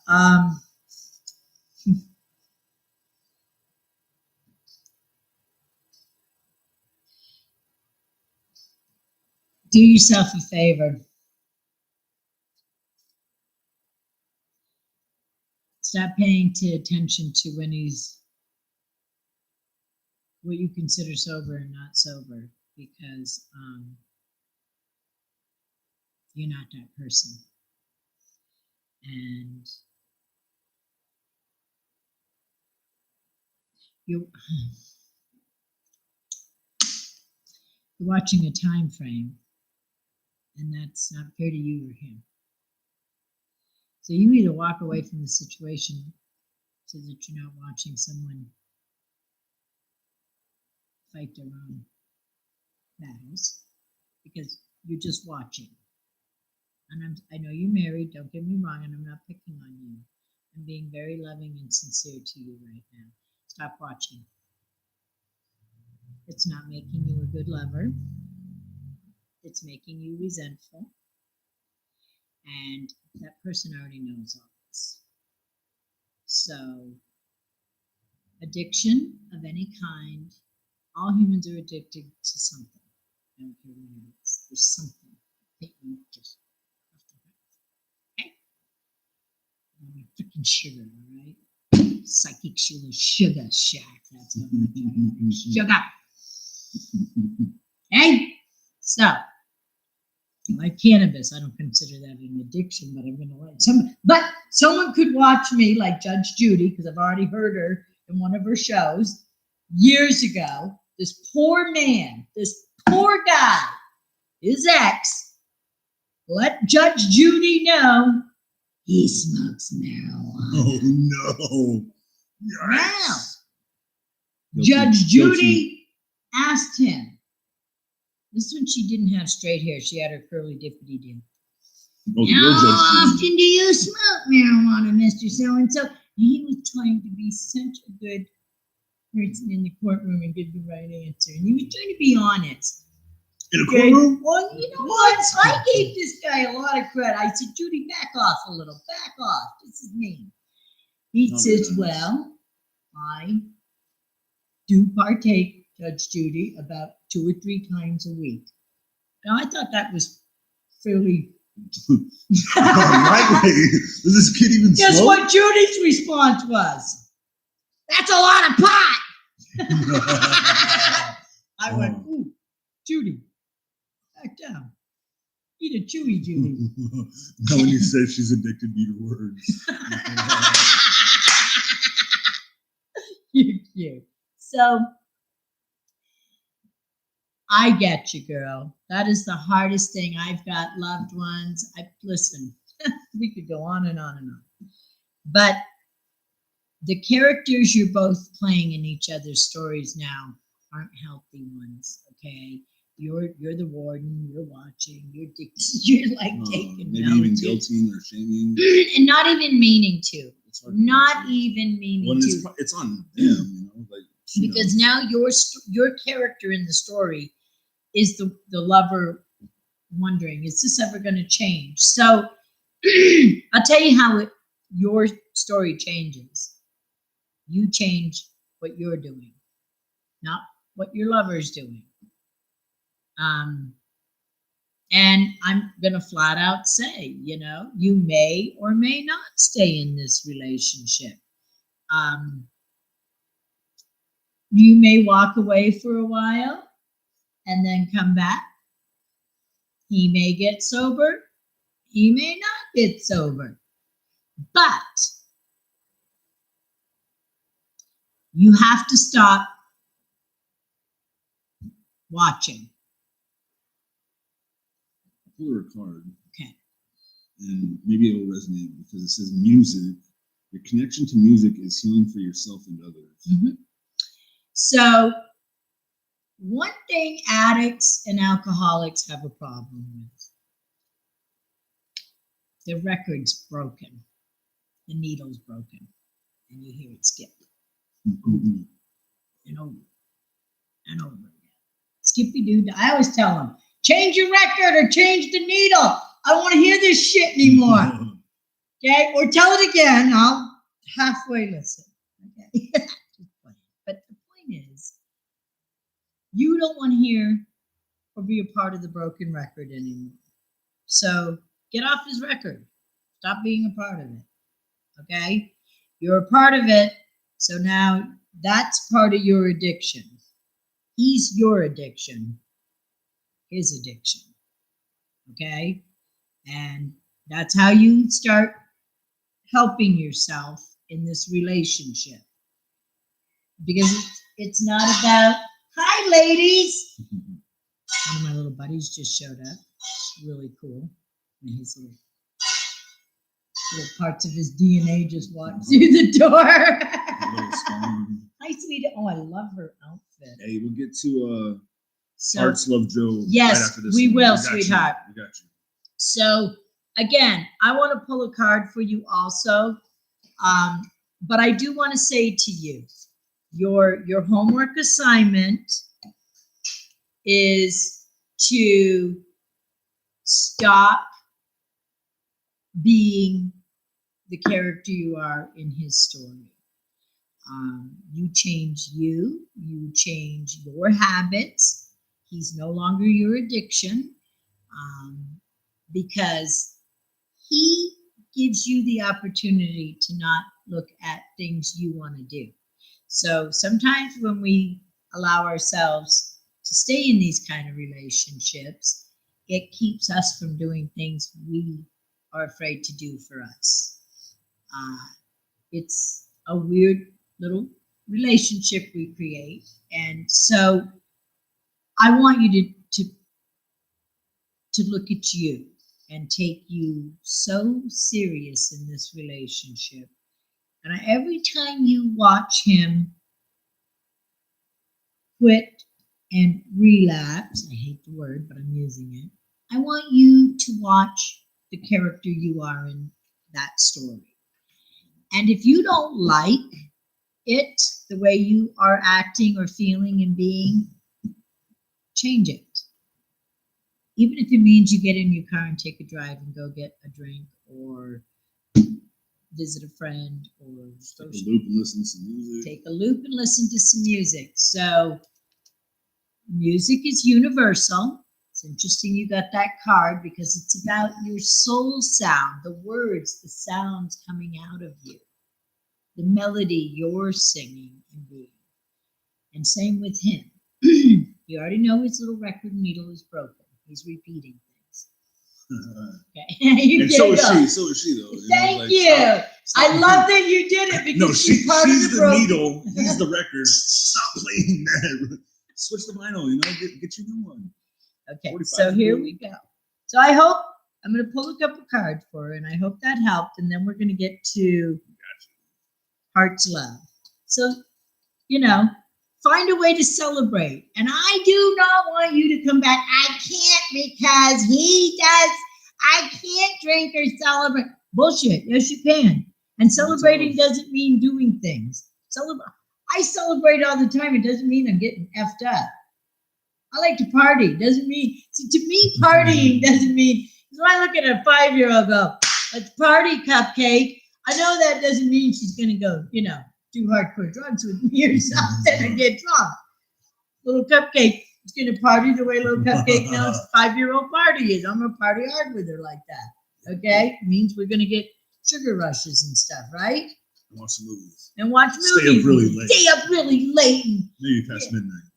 Do yourself a favor. Stop paying attention to when he's what you consider sober and not sober, because you're not that person. And you're watching a time frame, and that's not fair to you or him. So you either walk away from the situation so that you're not watching someone fight their own battles because you're just watching. And I know you're married, don't get me wrong, and I'm not picking on you. I'm being very loving and sincere to you right now. Stop watching. It's not making you a good lover. It's making you resentful. And that person already knows all this. So, addiction of any kind, all humans are addicted to something. I don't care what it is. There's something that you just have to have. Okay? Freaking sugar, all right? Psychic Sheila Sugar Shack. That's what I'm talking Sugar. Hey? So, I like cannabis. I don't consider that an addiction, but I'm going to let some. But someone could watch me, like Judge Judy, because I've already heard her in one of her shows years ago. This poor man, this poor guy, his ex, let Judge Judy know he smokes marijuana. Oh no! Now, Guilty. Judge Judy Guilty. asked him. This one, she didn't have straight hair. She had her curly dippity dip. Oh, the How real Judge often Judy. do you smoke marijuana, Mr. So-and-so? And he was trying to be such a good person in the courtroom and give the right answer. And he was trying to be honest. In a courtroom? Well, you know what? I gave this guy a lot of credit. I said, Judy, back off a little. Back off. This is mean. He Oh, says, yeah. well, I do partake, Judge Judy, about 2 or 3 times a week. Now, I thought that was fairly... Lightweight. Does this kid even Guess smoke? what Judy's response was? That's a lot of pot. I went, ooh, Judy, back down. Eat a chewy, Judy. Now when you say she's addicted to your words. You're cute. So, I get you, girl. That is the hardest thing. I've got loved ones. Listen, we could go on and on and on. But the characters you're both playing in each other's stories now aren't healthy ones, okay? You're the warden, you're watching, you're like taking Maybe notes. even guilting or shaming. And not even meaning to. It's hard to Not imagine. even meaning When to. it's on them, you know, like Because now your character in the story is the lover wondering, is this ever going to change? So I'll tell you how your story changes. You change what you're doing, not what your lover's doing. And I'm going to flat out say, you know, you may or may not stay in this relationship. You may walk away for a while and then come back. He may get sober. He may not get sober. But you have to stop watching. pull her a card. Okay. And maybe it will resonate because it says music. Your connection to music is healing for yourself and others. Mm-hmm. So, one thing addicts and alcoholics have a problem with. The record's broken. The needle's broken. And you hear it skip. Mm-hmm. And over. And over again. Skippy doo. I always tell them, change your record or change the needle. I don't want to hear this shit anymore. Okay? Or tell it again. I'll halfway listen. Okay? But the point is, you don't want to hear or be a part of the broken record anymore. So get off his record. Stop being a part of it. Okay? You're a part of it. So now that's part of your addiction. He's your addiction. His addiction. Okay? And that's how you start helping yourself in this relationship. Because it's not about, hi, ladies. One of my little buddies just showed up. Really cool. And his little parts of his DNA just walked through the door. A little storm. Hi, sweetie. Rita. Oh, I love her outfit. Hey, we'll get to So, Hearts Love Joe yes, right after this. we one. will, got sweetheart. You. We got you. So again, I want to pull a card for you also. But I do want to say to you, your homework assignment is to stop being the character you are in his story. You change you change your habits. He's no longer your addiction, because he gives you the opportunity to not look at things you want to do. So sometimes when we allow ourselves to stay in these kind of relationships, it keeps us from doing things we are afraid to do for us. It's a weird little relationship we create. And so I want you to look at you and take you so serious in this relationship. And every time you watch him quit and relapse, I hate the word, but I'm using it, I want you to watch the character you are in that story. And if you don't like it, the way you are acting or feeling and being, change it. Even if it means you get in your car and take a drive and go get a drink or visit a friend or take a loop and listen to some music. Take a loop and listen to some music. So music is universal. It's interesting you got that card because it's about your soul sound, the words, the sounds coming out of you, the melody you're singing and being. And same with him. You already know his little record needle is broken. He's repeating things. Okay. And so is she. So is she, though. Thank you. I love that you did it because she's the needle. He's the record. Stop playing that. Switch the vinyl. Get you a new one. Okay. So here we go. So I hope I'm going to pull a couple cards for her, and I hope that helped. And then we're going to get to Heart's Love. So find a way to celebrate. And I do not want you to come back. I can't because he does. I can't drink or celebrate. Bullshit. Yes, you can. And celebrating doesn't mean doing things. I celebrate all the time. It doesn't mean I'm getting effed up. I like to party. Doesn't mean, to me, partying doesn't mean, when I look at a 5-year-old go, let's party, cupcake. I know that doesn't mean she's going to go, do hardcore drugs with me or something and get drunk. Little cupcake is going to party the way little cupcake knows 5-year-old party is. I'm going to party hard with her like that. Okay? It means we're going to get sugar rushes and stuff, right? And watch some movies. And watch movies. Stay up really late. Stay up really late. Maybe past midnight.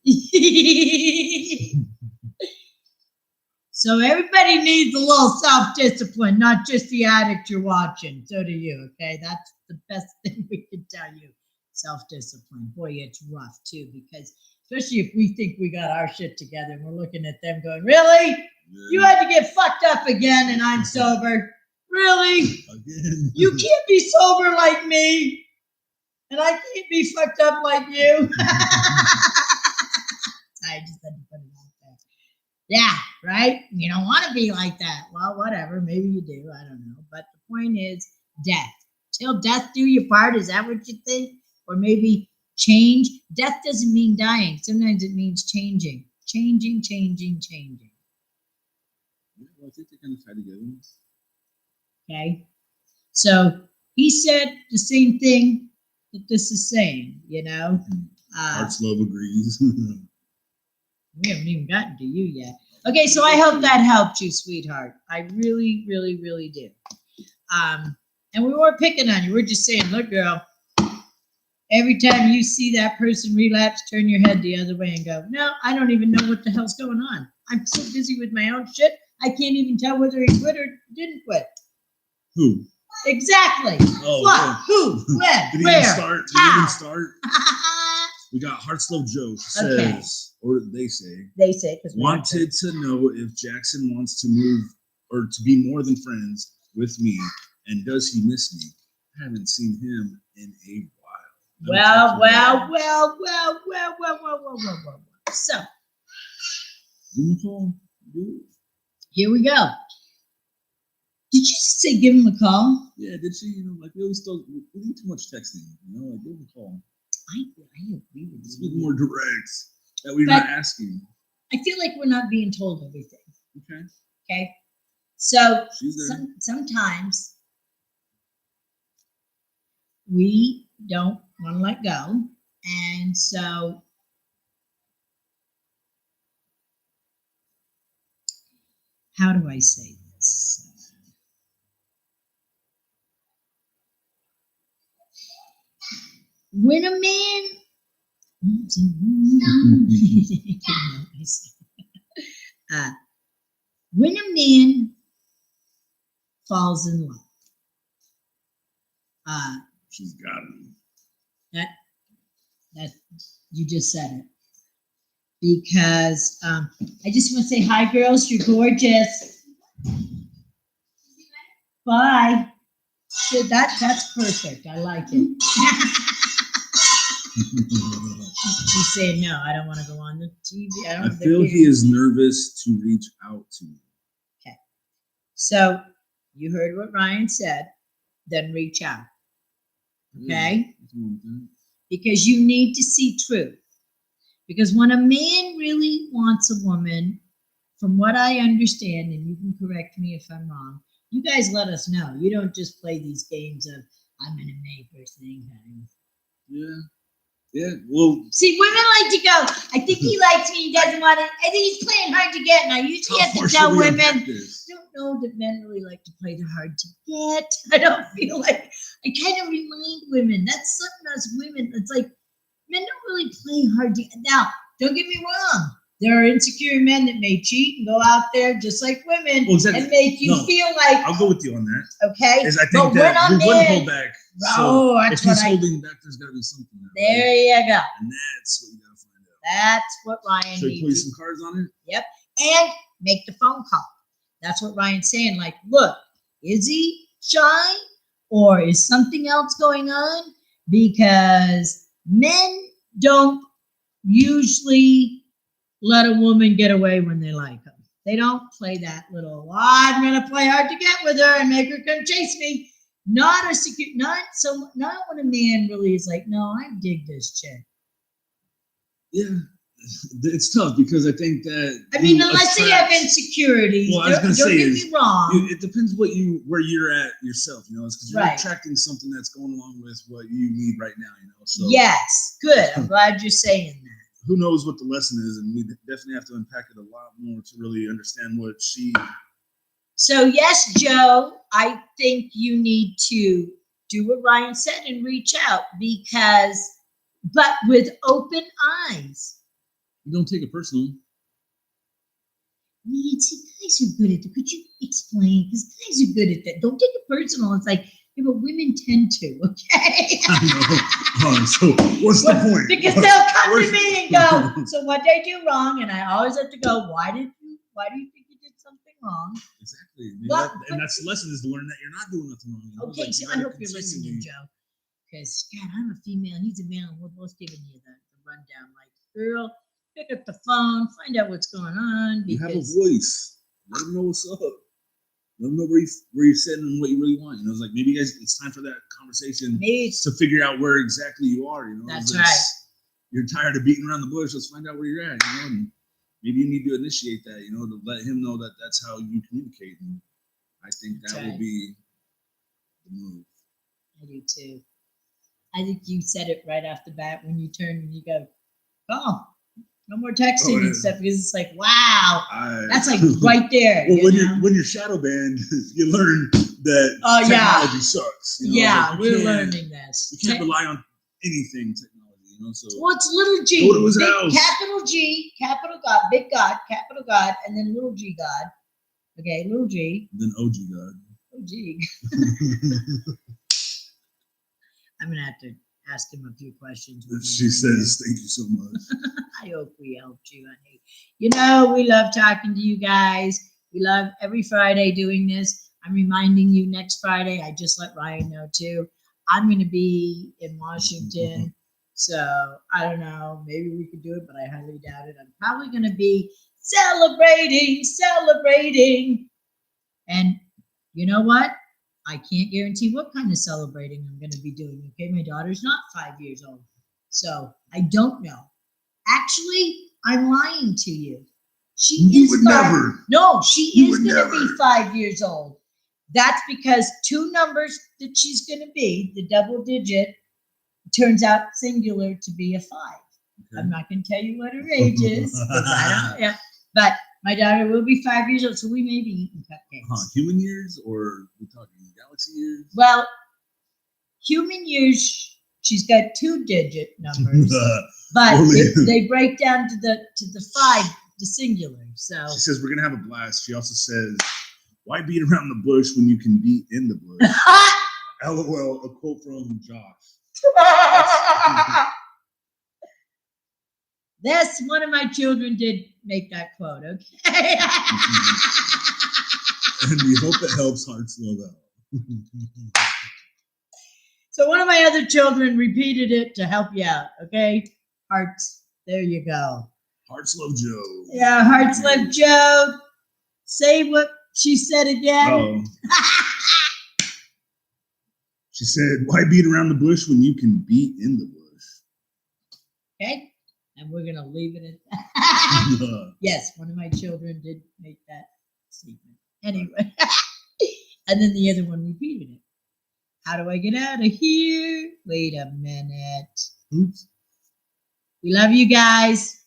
So everybody needs a little self-discipline, not just the addict you're watching. So do you, okay? That's the best thing we can tell you. Self-discipline. Boy, it's rough too, because especially if we think we got our shit together and we're looking at them going, really? Yeah. You had to get fucked up again and I'm sober. Really? Again? You can't be sober like me. And I can't be fucked up like you. I just had to put it out there. Yeah, right? You don't want to be like that. Well, whatever. Maybe you do. I don't know. But the point is death. Till death do your part. Is that what you think? Or maybe change. Death doesn't mean dying. Sometimes it means changing. Changing. Yeah, well, I think they're going to tie together. Okay. So he said the same thing that this is saying, Heart's Love agrees. We haven't even gotten to you yet. Okay, so I hope that helped you, sweetheart. I really, really, really do. And we weren't picking on you. We're just saying, look, girl, every time you see that person relapse, turn your head the other way and go, no, I don't even know what the hell's going on. I'm so busy with my own shit, I can't even tell whether he quit or didn't quit. Who? Exactly. Oh, what? yeah. Who? When? Did he Where? even start? We got Heart's Love Joe says, or they say, wanted to know if Jackson wants to move or to be more than friends with me, and does he miss me? I haven't seen him in a while. Well. So Give him a call. Do it. here we go. Did you say give him a call? Yeah, did she? Like we always thought we do too much texting. Like give him a call. I agree with Just you. be more direct. That we're But- not asking. I feel like we're not being told everything. Okay. Okay. So She's there. sometimes we don't want to let go. And so how do I say this? When a man when a man falls in love, She's got him. that you just said it. Because I just want to say hi, girls. You're gorgeous. Bye. So that's perfect. I like it. She's saying no. I don't want to go on the TV. I feel he is nervous to reach out to me. Okay. So you heard what Ryan said. Then reach out. Okay. Because you need to see truth. Because when a man really wants a woman, from what I understand, and you can correct me if I'm wrong, you guys let us know. You don't just play these games of I'm in a May first thing. Yeah. Yeah. Well, See, women like to go, I think he likes me, he doesn't want it. I think he's playing hard to get. And I usually have to tell women, I don't know that men really like to play the hard to get. I don't feel like, I kind of remind women, that's something us women, it's like, men don't really play hard to get. Now, don't get me wrong. There are insecure men that may cheat and go out there just like women and make you feel like. I'll go with you on that. Okay. Is I think that we wouldn't hold back. Oh, so if he's holding back, there's got to be something there. There you go. And that's what you got to find out. That's what Ryan Should we play needs. some cards on it? Yep. And make the phone call. That's what Ryan's saying. Like, look, is he shy or is something else going on? Because men don't usually let a woman get away when they like them. They don't play that little, I'm going to play hard to get with her and make her come chase me. Not when a man really is like, no, I dig this chick. Yeah. It's tough because I think that. I mean, unless they have insecurities. Well, I was going to say, don't get me wrong. It depends where you're at yourself, it's because you're Right. attracting something that's going along with what you need right now, So Yes, good. I'm glad you're saying that. Who knows what the lesson is, and we definitely have to unpack it a lot more to really understand what she. So yes, Joe, I think you need to do what Ryan said and reach out but with open eyes. You don't take it personal. Nancy, guys are good at that. Could you explain? Because guys are good at that. Don't take it personal. It's like, yeah, but women tend to, okay? I know. So what's the point? Because they'll come to me and go, so what did I do wrong? And I always have to go, why do you think you did something wrong? Exactly. But that's the lesson, is to learn that you're not doing nothing wrong. Okay, so I hope you're listening, Joe. Because, God, I'm a female and he's a male. We're both giving you the rundown. Like, girl, pick up the phone, find out what's going on. You have a voice. Let them know what's up. Let them know where you're sitting and what you really want. It's like maybe guys, it's time for that conversation to figure out where exactly you are. That's right. You're tired of beating around the bush. Let's find out where you're at. And maybe you need to initiate that. To let him know that that's how you communicate. And I think that will be the move. I do too. I think you said it right off the bat when you turned and you go, oh, no more texting and stuff, because it's like, wow, that's like right there. Well, when you're shadow banned, you learn that technology sucks. We're learning this. You can't rely on anything technology. So well, it's little G, go to his house. Capital G, capital God, big God, capital God, and then little G God. Okay, little G. Then OG God. OG. I'm gonna have to ask him a few questions. She says, thank you so much. I hope we helped you, honey. We love talking to you guys. We love every Friday doing this. I'm reminding you next Friday. I just let Ryan know too. I'm going to be in Washington. So I don't know. Maybe we could do it, but I highly doubt it. I'm probably going to be celebrating. And you know what? I can't guarantee what kind of celebrating I'm going to be doing. Okay. My daughter's not 5 years old. So I don't know. Actually, I'm lying to you. She You is would 5. never. No, she You is would going to be never. 5 years old. That's because 2 numbers that she's going to be, the double digit, turns out singular to be a 5. Okay. I'm not going to tell you what her age is, 'cause I don't. Yeah, but my daughter will be 5 years old, so we may be eating cupcakes. Human years, or we talking galaxy years? Well, human years, she's got 2-digit numbers, but they break down to the 5, the singular. So She says we're gonna have a blast. She also says, "Why beat around the bush when you can beat in the bush?" LOL. A quote from Josh. Yes, one of my children did make that quote. Okay. And we hope it helps Hearts Love out. So one of my other children repeated it to help you out. Okay, Hearts. There you go. Hearts Love Joe. Yeah, Hearts Love Joe. Say what she said again. Oh. She said, "Why beat around the bush when you can beat in the bush?" Okay, and we're gonna leave it at that. Yes, one of my children did make that statement. Anyway, and then the other one repeated it. How do I get out of here? Wait a minute. Oops. We love you guys.